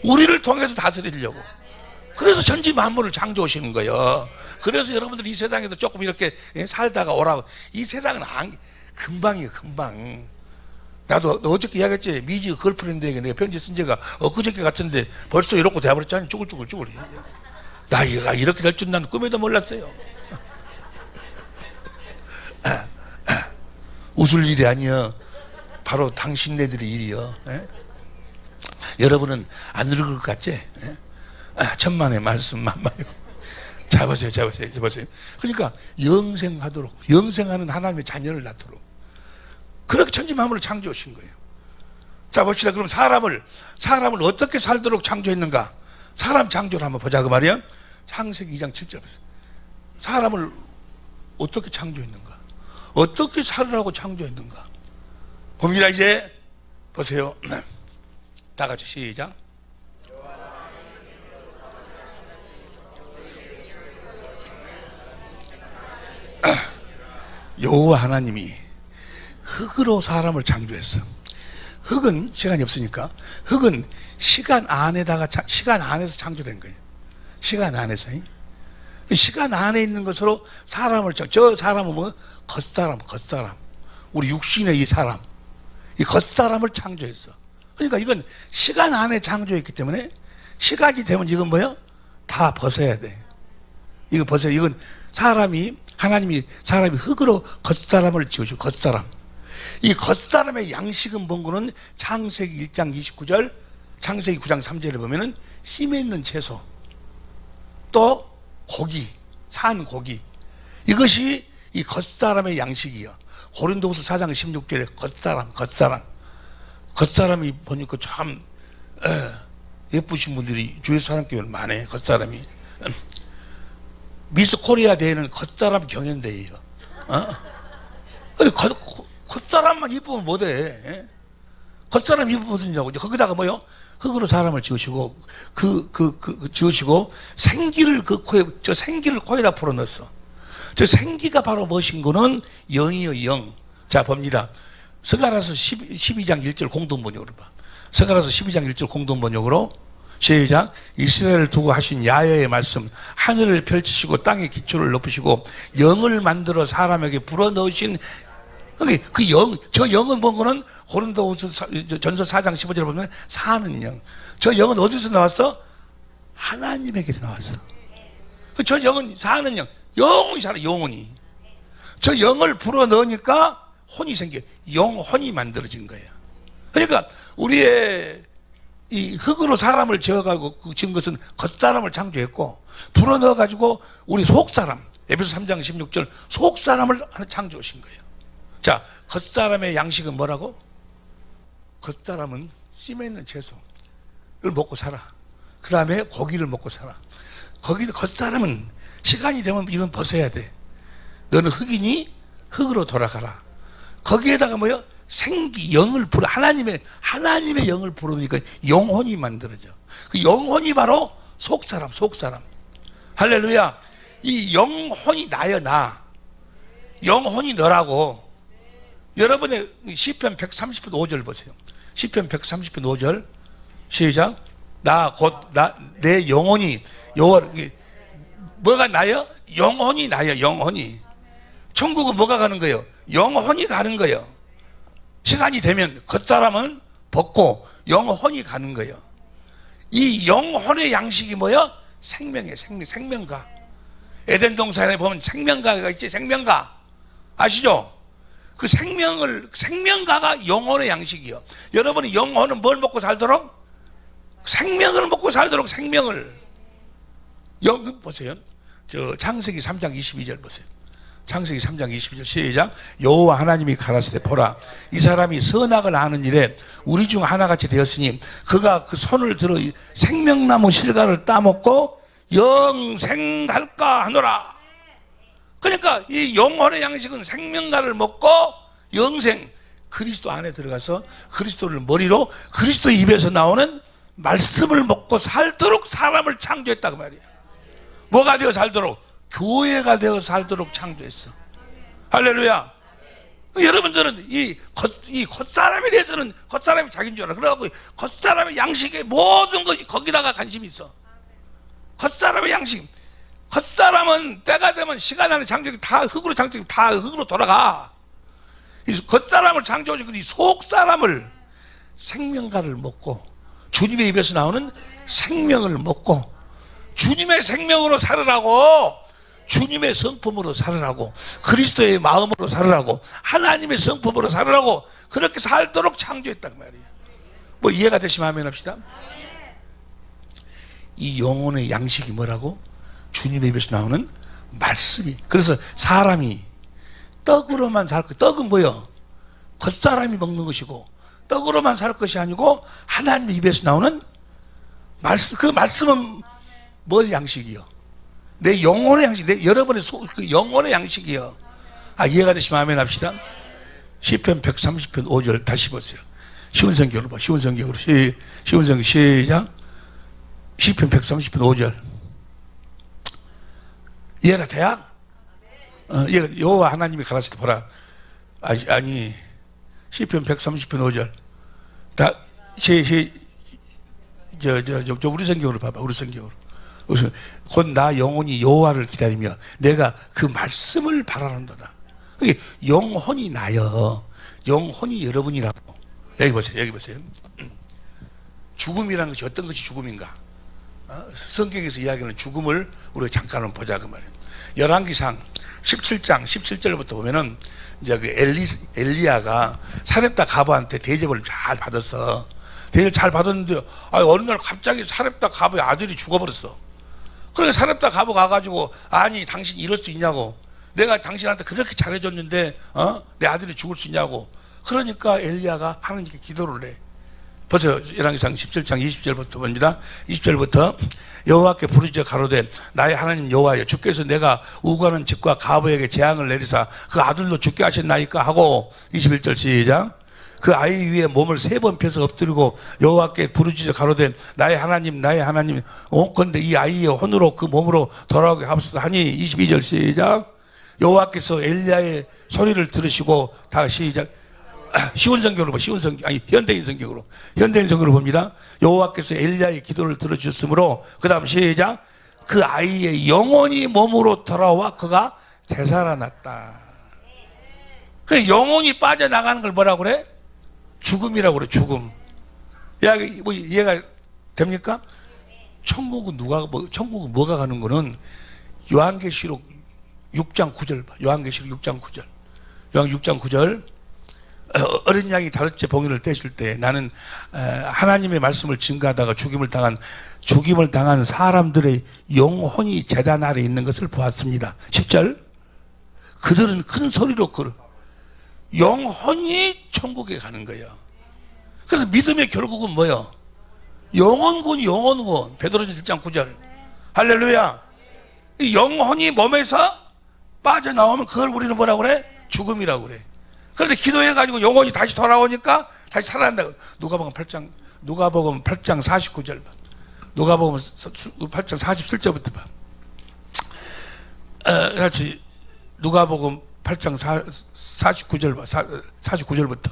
우리를 통해서 다스리려고. 그래서 천지 만물을 창조하시는 거예요. 그래서 여러분들 이 세상에서 조금 이렇게 살다가 오라고. 이 세상은 금방이에요, 금방. 나도 어저께 이야기했지. 미지 걸프렌드에게 내가 편지 쓴 지가 엊그저께 같은데 벌써 이렇게 돼버렸잖아요. 쭈글쭈글. 나이가 이렇게 될 줄 난 꿈에도 몰랐어요. 웃을 일이 아니여. 바로 당신네들의 일이여. 여러분은 안 읽을 것 같지? 천만의 말씀만 말고 자 보세요, 자 보세요, 자 보세요. 그러니까 영생하도록, 영생하는 하나님의 자녀를 낳도록 그렇게 천지만물을 창조하신 거예요. 자 봅시다. 그럼 사람을 어떻게 살도록 창조했는가? 사람 창조를 한번 보자 그 말이야. 창세기 2장 7절 보세요. 사람을 어떻게 창조했는가? 어떻게 살으라고 창조했는가? 봅니다. 이제 보세요. 다 같이 시작. 여호와 하나님이 흙으로 사람을 창조했어. 흙은 시간이 없으니까 흙은 시간 안에서 창조된 거예요. 시간 안에서. 시간 안에 있는 것으로 사람을 저 사람은 뭐 겉사람. 우리 육신의 이 사람, 이 겉사람을 창조했어. 그러니까 이건 시간 안에 창조했기 때문에 시간이 되면 이건 뭐야? 다 벗어야 돼. 이거 벗어야. 이건 하나님이 사람이 흙으로 겉사람을 지으시고 겉사람. 이 겉사람의 양식은 뭔가는 창세기 1장 29절, 창세기 9장 3절에 보면은 심에 있는 채소, 또 고기, 산 고기. 이것이 이 겉사람의 양식이야. 고린도후서 4장 16절에 겉사람이 보니까 참 예쁘신 분들이 주의 사람교회는 많네. 겉사람이. 미스 코리아 대회는 겉사람 경연대회예요. 겉사람만 이쁘면 뭐돼? 겉사람 이쁘면 무슨 일이냐고. 거기다가 뭐요? 흙으로 사람을 지으시고 지으시고 생기를 생기를 코에다 풀어넣었어. 저 생기가 바로 무엇인 거는 영이요, 영. 자 봅니다. 스가랴서 12장 1절 공동번역으로 봐. 스가랴서 12장 1절 공동번역으로 시작. 이스라엘을 두고 하신 야훼의 말씀, 하늘을 펼치시고 땅의 기초를 높이시고 영을 만들어 사람에게 불어넣으신 그 영, 저 영은 뭔가는 고린도후서 전서 4장 15절에 보면 사는 영. 저 영은 어디서 나왔어? 하나님에게서 나왔어. 저 영은 사는 영, 영원히 살아. 영원히. 저 영을 불어넣으니까 혼이 생겨. 영혼이 만들어진 거예요. 그러니까 우리의 이 흙으로 사람을 지어가지고 지은 것은 겉사람을 창조했고, 불어넣어가지고 우리 속사람, 에베소 3장 16절 속사람을 하나 창조하신 거예요. 자, 겉사람의 양식은 뭐라고? 겉사람은 심에 있는 채소를 먹고 살아. 그 다음에 고기를 먹고 살아. 겉사람은 시간이 되면 이건 벗어야 돼. 너는 흙이니 흙으로 돌아가라. 거기에다가 뭐요? 생기, 영을 불어, 하나님의 영을 불어넣으니까 영혼이 만들어져. 그 영혼이 바로 속사람. 할렐루야. 이 영혼이 나여, 나. 영혼이 너라고. 여러분의 시편 130편 5절 보세요. 시편 130편 5절 시작. 내 영혼이 뭐가 나여? 영혼이 나여. 영혼이. 천국은 뭐가 가는 거예요? 영혼이 가는 거예요. 시간이 되면 겉사람은 벗고 영혼이 가는 거예요. 이 영혼의 양식이 뭐야? 생명이에요. 생명가. 에덴 동산에 보면 생명가가 있지. 생명가 아시죠? 그 생명가가 영혼의 양식이요. 여러분이 영혼은 뭘 먹고 살도록? 생명을 먹고 살도록. 생명을. 보세요. 저 창세기 3장 22절 보세요. 창세기 3장 22절 시작. 여호와 하나님이 가라사대 보라, 이 사람이 선악을 아는 일에 우리 중 하나같이 되었으니 그가 그 손을 들어 생명나무 실과를 따먹고 영생할까 하노라. 그러니까 이 영혼의 양식은 생명과를 먹고 영생, 그리스도 안에 들어가서 그리스도를 머리로 그리스도 입에서 나오는 말씀을 먹고 살도록 사람을 창조했다 그 말이야. 뭐가 되어 살도록? 교회가 되어 살도록 창조했어. 할렐루야. 여러분들은 이 겉사람에 대해서는 겉사람이 자기인 줄 알아. 그래갖고 겉사람의 양식에 모든 것이 거기다가 관심이 있어. 겉사람의 양식. 겉사람은 때가 되면 시간 안에 창조기 다 흙으로 창조기 다 흙으로 돌아가. 이 겉사람을 창조하신 이 속사람을 생명가를 먹고 주님의 입에서 나오는 생명을 먹고 주님의 생명으로 살으라고, 주님의 성품으로 살으라고, 그리스도의 마음으로 살으라고, 하나님의 성품으로 살으라고 그렇게 살도록 창조했단 말이에요. 뭐 이해가 되시면 아멘 합시다. 이 영혼의 양식이 뭐라고? 주님의 입에서 나오는 말씀이. 그래서 사람이 떡으로만 살 것. 떡은 뭐요? 겉사람이 먹는 것이고, 떡으로만 살 것이 아니고 하나님의 입에서 나오는 말씀. 그 말씀은 뭐 양식이요? 내 영혼의 양식, 여러분의 그 영혼의 양식이요. 이해가 되시면 아멘 합시다. 시편 130편 5절 다시 보세요. 쉬운 성경으로 봐. 쉬운 성경으로. 쉬운 성경 시작. 시편 130편 5절. 이해가 돼야? 여호와 하나님이 가라사대 보라. 아니 시편 130편 5절. 우리 성경으로 봐봐. 우리 성경으로. 곧 나 영혼이 여호와를 기다리며 내가 그 말씀을 바라는도다. 그게 영혼이 나요. 영혼이 여러분이라고. 여기 보세요. 여기 보세요. 죽음이라는 것이 어떤 것이 죽음인가? 성경에서 이야기하는 죽음을 우리가 잠깐 한번 보자 그 말이에요. 열왕기상 17장 17절부터 보면은 이제 그 엘리야가 사렙다 가부한테 대접을 잘 받았어. 대접을 잘 받았는데 어느 날 갑자기 사렙다 가부의 아들이 죽어버렸어. 그러니까 사렙다 가부 가가지고 아니 당신 이럴 수 있냐고. 내가 당신한테 그렇게 잘해줬는데 내 아들이 죽을 수 있냐고. 그러니까 엘리야가 하나님께 기도를 해. 보세요. 열왕기상 17장 20절부터 봅니다. 20절부터 여호와께 부르짖어 가로되 나의 하나님 여호와여 주께서 내가 우고하는 집과 가부에게 재앙을 내리사 그 아들도 죽게 하셨나이까 하고 21절 시작. 그 아이 위에 몸을 3번 펴서 엎드리고 여호와께 부르짖어 가로되 나의 하나님 그런데 이 아이의 혼으로 그 몸으로 돌아오게 하옵소서 하니 22절 시작. 여호와께서 엘리야의 소리를 들으시고 다 시작. 쉬운 성경으로 봐. 쉬운 성경. 현대인 성경으로 봅니다. 여호와께서 엘리야의 기도를 들어주셨으므로 그다음 시작. 그 아이의 영혼이 몸으로 돌아와 그가 되살아났다. 그 영혼이 빠져나가는 걸 뭐라고 그래? 죽음이라고 그래. 죽음. 이해가 됩니까? 천국은 천국은 뭐가 가는 거는 요한계시록 6장 9절 봐. 요한계시록 6장 9절. 요한 6장 9절. 어린 양이 다섯째 봉인을 떼실 때 나는 하나님의 말씀을 증거하다가 죽임을 당한 사람들의 영혼이 제단 아래 있는 것을 보았습니다. 10절. 그들은 큰 소리로 영혼이 천국에 가는 거예요. 그래서 믿음의 결국은 뭐예요? 영혼군. 베드로전서 1장 9절. 할렐루야. 영혼이 몸에서 빠져나오면 그걸 우리는 뭐라고 그래? 죽음이라고 그래. 그런데 기도해가지고 영혼이 다시 돌아오니까 다시 살아난다. 누가복음 8장 49절 봐. 누가복음 8장 47절부터 봐. 같이 누가복음 8장 49절 봐. 49절부터.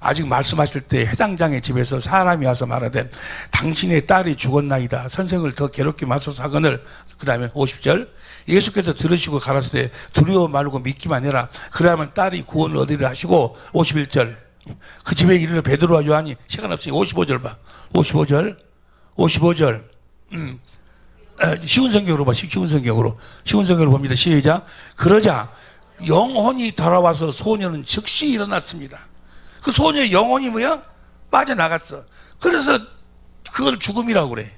아직 말씀하실 때 해당장의 집에서 사람이 와서 말하되 당신의 딸이 죽었나이다. 선생을 더 괴롭게 마소서 하거늘. 그 다음에 50절. 예수께서 들으시고 가라사대 두려워 말고 믿기만 해라. 그러면 딸이 구원을 얻으리라 하시고 51절. 그 집에 이르러 베드로와 요한이 시간 없으니 55절 봐. 55절. 쉬운 성경으로 봐. 쉬운 성경으로 봅니다. 시작. 그러자 영혼이 돌아와서 소녀는 즉시 일어났습니다. 그 소녀의 영혼이 뭐야? 빠져나갔어. 그래서 그걸 죽음이라고 그래.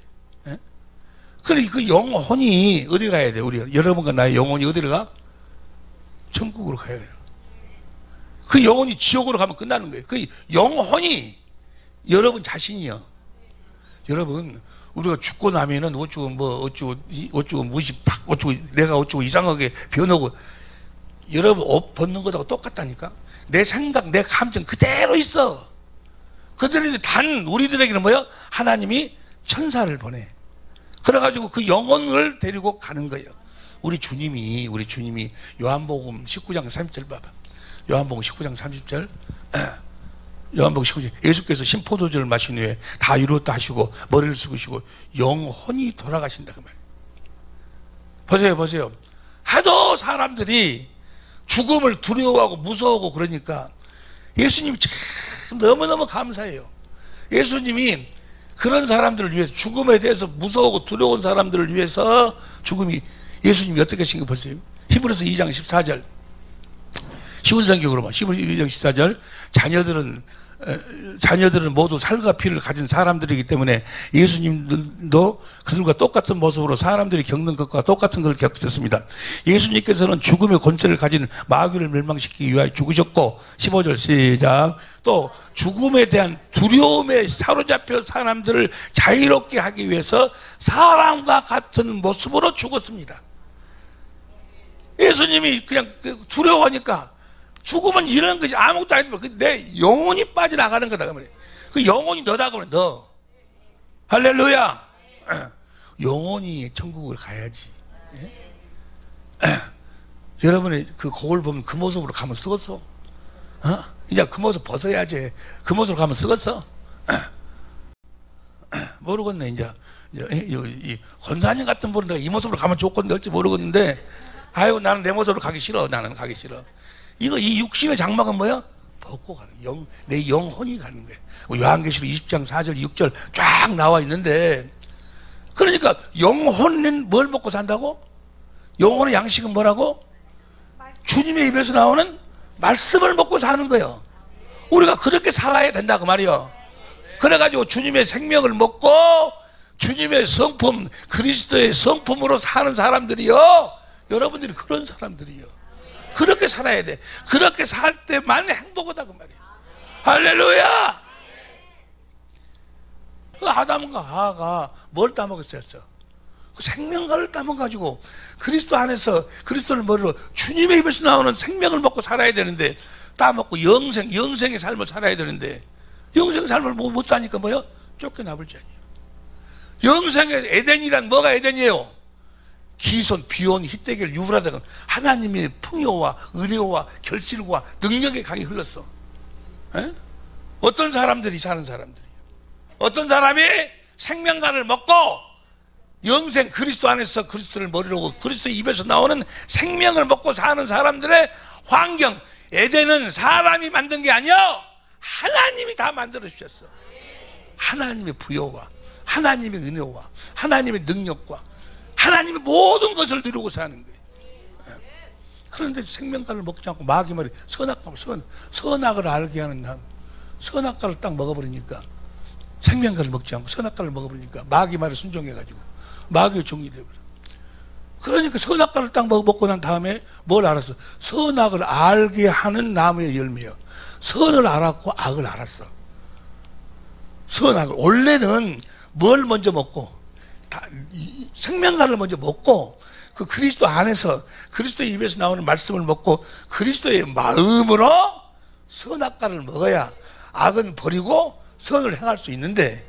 그러니까 그 영혼이 어디 가야 돼? 우리 여러분과 나의 영혼이 어디로 가? 천국으로 가야 돼요. 그 영혼이 지옥으로 가면 끝나는 거예요. 그 영혼이 여러분 자신이요. 여러분 우리가 죽고 나면은 어쩌고 내가 이상하게 변하고 여러분 옷 벗는 것하고 똑같다니까. 내 생각, 내 감정 그대로 있어. 그들이 단 우리들에게는 뭐야? 하나님이 천사를 보내. 그래가지고 그 영혼을 데리고 가는 거예요. 우리 주님이 요한복음 19장 30절 봐봐. 요한복음 19장 30절. 요한복음 19장. 예수께서 신포도주를 마신 후에 다 이루었다 하시고 머리를 숙이시고 영혼이 돌아가신다 그 말이에요. 보세요. 하도 사람들이 죽음을 두려워하고 무서워하고 그러니까 예수님이 참 너무너무 감사해요. 예수님이 그런 사람들을 위해서 죽음에 대해서 무서워하고 두려운 사람들을 위해서 예수님이 어떻게 하신 거 보세요. 히브리서 2장 14절. 쉬운 성경으로 봐. 히브리서 2장 14절. 자녀들은 자녀들은 모두 살과 피를 가진 사람들이기 때문에 예수님도 그들과 똑같은 모습으로 사람들이 겪는 것과 똑같은 걸 겪으셨습니다. 예수님께서는 죽음의 권세를 가진 마귀를 멸망시키기 위하여 죽으셨고, 15절 시작. 또 죽음에 대한 두려움에 사로잡혀 사람들을 자유롭게 하기 위해서 사람과 같은 모습으로 죽었습니다. 예수님이 그냥 두려워하니까 죽으면 이런 것이 아무것도 아니고 내 영혼이 빠져나가는 거다 그 말이에요. 그 영혼이 너다 그러면 너. 할렐루야. 영혼이 천국을 가야지. 예? 여러분이 그 곡을 보면 그 모습으로 가면 쓰겠어? 이제 그 모습 벗어야지. 그 모습으로 가면 쓰겠어? 모르겠네. 이제 이 권사님 같은 분은 내가 이 모습으로 가면 좋건데 어찌 모르겠는데, 아이고 나는 내 모습으로 가기 싫어. 나는 가기 싫어. 이 육신의 장막은 뭐야? 벗고 가는 내 영혼이 가는 거예요. 요한계시록 20장 4절 6절 쫙 나와 있는데, 그러니까 영혼은 뭘 먹고 산다고? 영혼의 양식은 뭐라고? 주님의 입에서 나오는 말씀을 먹고 사는 거예요. 우리가 그렇게 살아야 된다 그 말이요. 그래가지고 주님의 생명을 먹고 주님의 성품, 그리스도의 성품으로 사는 사람들이요, 여러분들이 그런 사람들이요. 그렇게 살아야 돼. 그렇게 살 때만 행복하다 그 말이에요. 할렐루야. 그 아담과 하와가 뭘 따먹었어요? 그 생명과를 따먹어가지고 그리스도 안에서 그리스도를 머리로 주님의 입에서 나오는 생명을 먹고 살아야 되는데, 따먹고 영생의 삶을 살아야 되는데 영생의 삶을 못 사니까 뭐요? 쫓겨나볼 자니에요. 영생의 에덴이란 뭐가 에덴이에요? 기손, 비온, 히데겔, 유브라등 하나님의 풍요와 은혜와 결실과 능력의 강이 흘렀어. 에? 어떤 사람들이 사는 사람들이에요. 어떤 사람이 생명간을 먹고 영생 그리스도 안에서 그리스도를 머리로 그리스도 입에서 나오는 생명을 먹고 사는 사람들의 환경, 에덴은 사람이 만든 게 아니야. 하나님이 다 만들어 주셨어. 하나님의 부여와 하나님의 은혜와 하나님의 능력과 하나님의 모든 것을 누리고 사는 거예요. 그런데 생명과를 먹지 않고 마귀 말이 선악을 알게 하는 남, 선악과를 딱 먹어버리니까, 생명과를 먹지 않고 선악과를 먹어버리니까 마귀 말에 순종해가지고 마귀의 종이 되어버려. 그러니까 선악과를 딱 먹고 난 다음에 뭘 알았어? 선악을 알게 하는 나무의 열매요. 선을 알았고 악을 알았어. 선악을 원래는 뭘 먼저 먹고, 생명과를 먼저 먹고 그 그리스도 안에서 그리스도의 입에서 나오는 말씀을 먹고 그리스도의 마음으로 선악과를 먹어야 악은 버리고 선을 행할 수 있는데,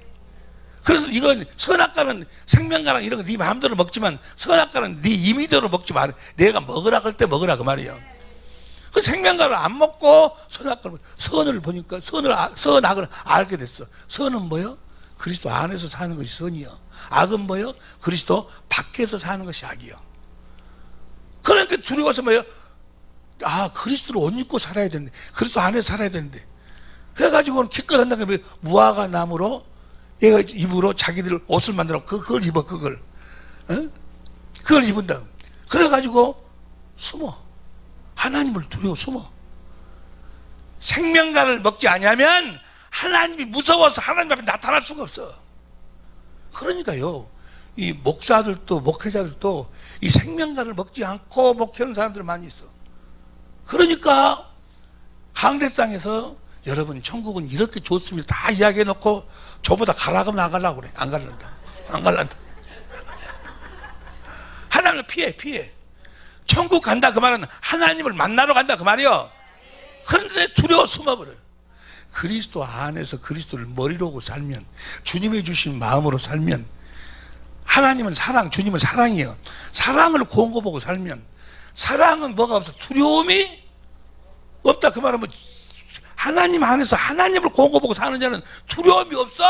그래서 이건 선악과는 생명과랑 이런 거 네 마음대로 먹지만 선악과는 네 임의대로 먹지 마. 내가 먹으라 할 때 먹으라 그 말이에요. 그 생명과를 안 먹고 선을 보니까 선악을 알게 됐어. 선은 뭐요? 그리스도 안에서 사는 것이 선이요. 악은 뭐요? 그리스도 밖에서 사는 것이 악이요. 그러니까 두려워서 뭐요? 그리스도를 옷 입고 살아야 되는데, 그리스도 안에 살아야 되는데, 그래가지고는 기껏 한다는 게 무화과 나무로 얘가 입으로 자기들 옷을 만들어 그걸 입어. 그걸 입은다. 그래가지고 숨어. 하나님을 두려워 숨어. 생명과를 먹지 않으면 하나님이 무서워서 하나님 앞에 나타날 수가 없어. 그러니까요, 이 목사들도 목회자들도 이 생명과를 먹지 않고 목회하는 사람들 많이 있어. 그러니까 강대상에서 여러분 천국은 이렇게 좋습니다 다 이야기해 놓고 저보다 가라고 하면 안 가려고 그래. 안 갈란다. 하나님을 피해. 천국 간다 그 말은 하나님을 만나러 간다 그 말이요. 그런데 두려워 숨어버려요. 그리스도 안에서 그리스도를 머리로고 살면, 주님이 주신 마음으로 살면, 하나님은 사랑, 주님은 사랑이에요. 사랑을 공고보고 살면, 사랑은 뭐가 없어? 두려움이 없다 그 말은 뭐, 하나님 안에서 하나님을 공고보고 사는 자는 두려움이 없어.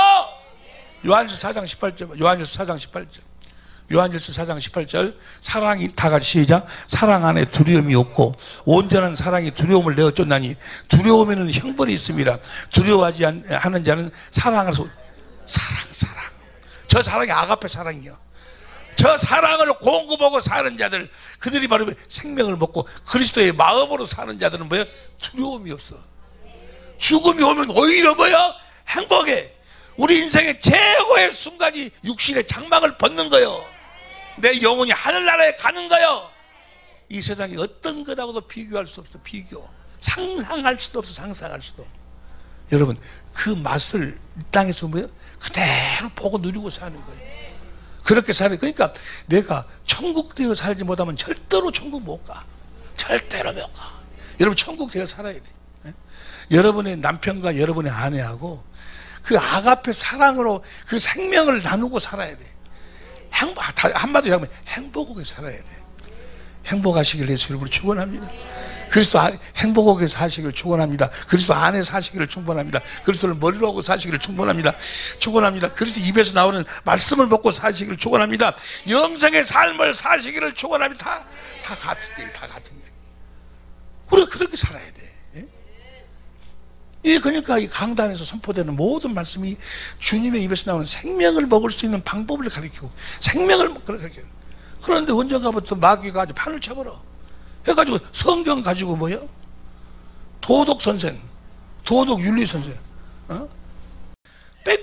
요한일서 4장 18절, 요한일서 4장 18절, 사랑이 다 같이 시작. 사랑 안에 두려움이 없고 온전한 사랑이 두려움을 내어 쫓나니 두려움에는 형벌이 있습니다. 두려워하지 하는 자는 사랑을 사랑. 저 사랑이 아가페 사랑이요. 저 사랑을 공급하고 사는 자들, 그들이 바로 생명을 먹고 그리스도의 마음으로 사는 자들은 뭐예요? 두려움이 없어. 죽음이 오면 오히려 뭐야? 행복해. 우리 인생의 최고의 순간이 육신의 장막을 벗는 거요. 내 영혼이 하늘나라에 가는 거요. 이 세상에 어떤 것하고도 비교할 수 없어. 비교. 상상할 수도 없어. 상상할 수도. 여러분, 그 맛을 이 땅에서 뭐예요? 그대로 보고 누리고 사는 거예요. 그렇게 살아요. 그러니까 내가 천국 되어 살지 못하면 절대로 천국 못 가. 절대로 못 가. 여러분, 천국 되어 살아야 돼. 네? 여러분의 남편과 여러분의 아내하고 그 아가페 사랑으로 그 생명을 나누고 살아야 돼. 한마디로 하면 행복하게 살아야 돼. 행복하시길 예수 이름으로 축원합니다. 그리스도 행복하게 사시기를 축원합니다. 그리스도 안에 사시기를 축원합니다. 그리스도를 머리로 하고 사시기를 축원합니다. 축원합니다. 그리스도 입에서 나오는 말씀을 먹고 사시기를 축원합니다. 영생의 삶을 사시기를 축원합니다. 다 같은 얘기, 다 같은 얘기. 우리가 그렇게 살아야 돼. 예? 그러니까 이 강단에서 선포되는 모든 말씀이 주님의 입에서 나오는 생명을 먹을 수 있는 방법을 가르치고 생명을 가르치고. 그런데 언젠가부터 마귀가 아주 판을 쳐버려. 해가지고 성경 가지고 뭐요? 도덕 선생, 도덕 윤리 선생,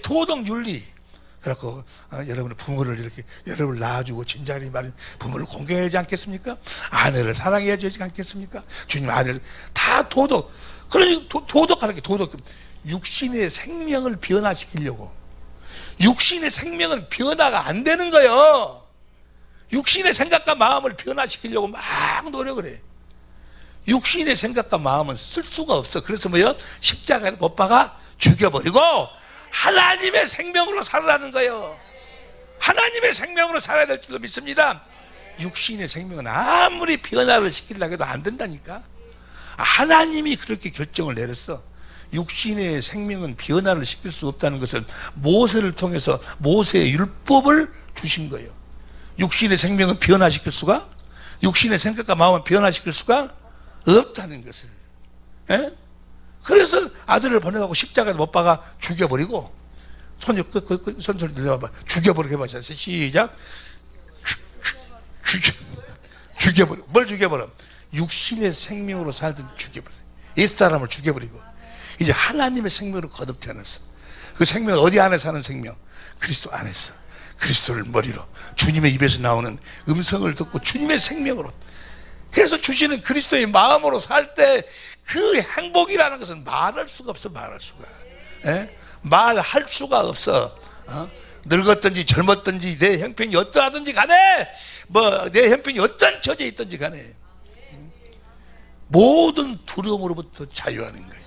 도덕 윤리. 그래갖고 여러분의 부모를 이렇게 여러분을 낳아주고 진작에 말인 부모를 공경하지 않겠습니까? 아내를 사랑해야 되지 않겠습니까? 주님 아내를 다 도덕. 그러니 도덕 가르쳐. 도덕. 육신의 생명을 변화시키려고. 육신의 생명은 변화가 안 되는 거예요. 육신의 생각과 마음을 변화시키려고 막 노력을 해. 육신의 생각과 마음은 쓸 수가 없어. 그래서 뭐요? 십자가에 못 박아 죽여버리고 하나님의 생명으로 살아라는 거예요. 하나님의 생명으로 살아야 될 줄로 믿습니다. 육신의 생명은 아무리 변화를 시키려고 해도 안 된다니까. 하나님이 그렇게 결정을 내렸어. 육신의 생명은 변화를 시킬 수 없다는 것을 모세를 통해서 모세의 율법을 주신 거예요. 육신의 생명은 변화시킬 수가, 육신의 생각과 마음은 변화시킬 수가 없다는 것을. 에? 그래서 아들을 보내가고 십자가에 못 박아 죽여버리고, 손소리 들려봐봐. 죽여버리게 해봐. 시작. 죽여버려. 뭘 죽여버려? 육신의 생명으로 살던 죽여버려. 옛사람을 죽여버리고 이제 하나님의 생명으로 거듭 태어났어. 그 생명은 어디 안에 사는 생명? 그리스도 안에서. 그리스도를 머리로 주님의 입에서 나오는 음성을 듣고 주님의 생명으로, 그래서 주시는 그리스도의 마음으로 살 때 그 행복이라는 것은 말할 수가 없어. 말할 수가. 에? 말할 수가 없어. 늙었든지 젊었든지 내 형편이 어떠하든지 간에, 뭐 내 형편이 어떤 처지에 있든지 간에 모든 두려움으로부터 자유하는 거예요.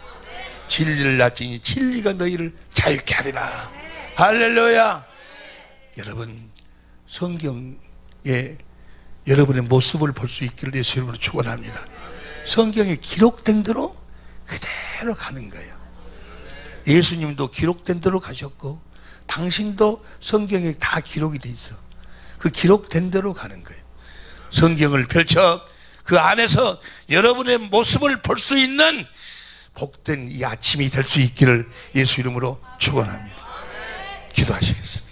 진리를 낳지니 진리가 너희를 자유케 하리라. 할렐루야. 여러분, 성경에 여러분의 모습을 볼 수 있기를 예수 이름으로 축원합니다. 성경에 기록된 대로 그대로 가는 거예요. 예수님도 기록된 대로 가셨고 당신도 성경에 다 기록이 돼 있어. 그 기록된 대로 가는 거예요. 성경을 펼쳐 그 안에서 여러분의 모습을 볼 수 있는 복된 이 아침이 될 수 있기를 예수 이름으로 축원합니다. 기도하시겠습니다.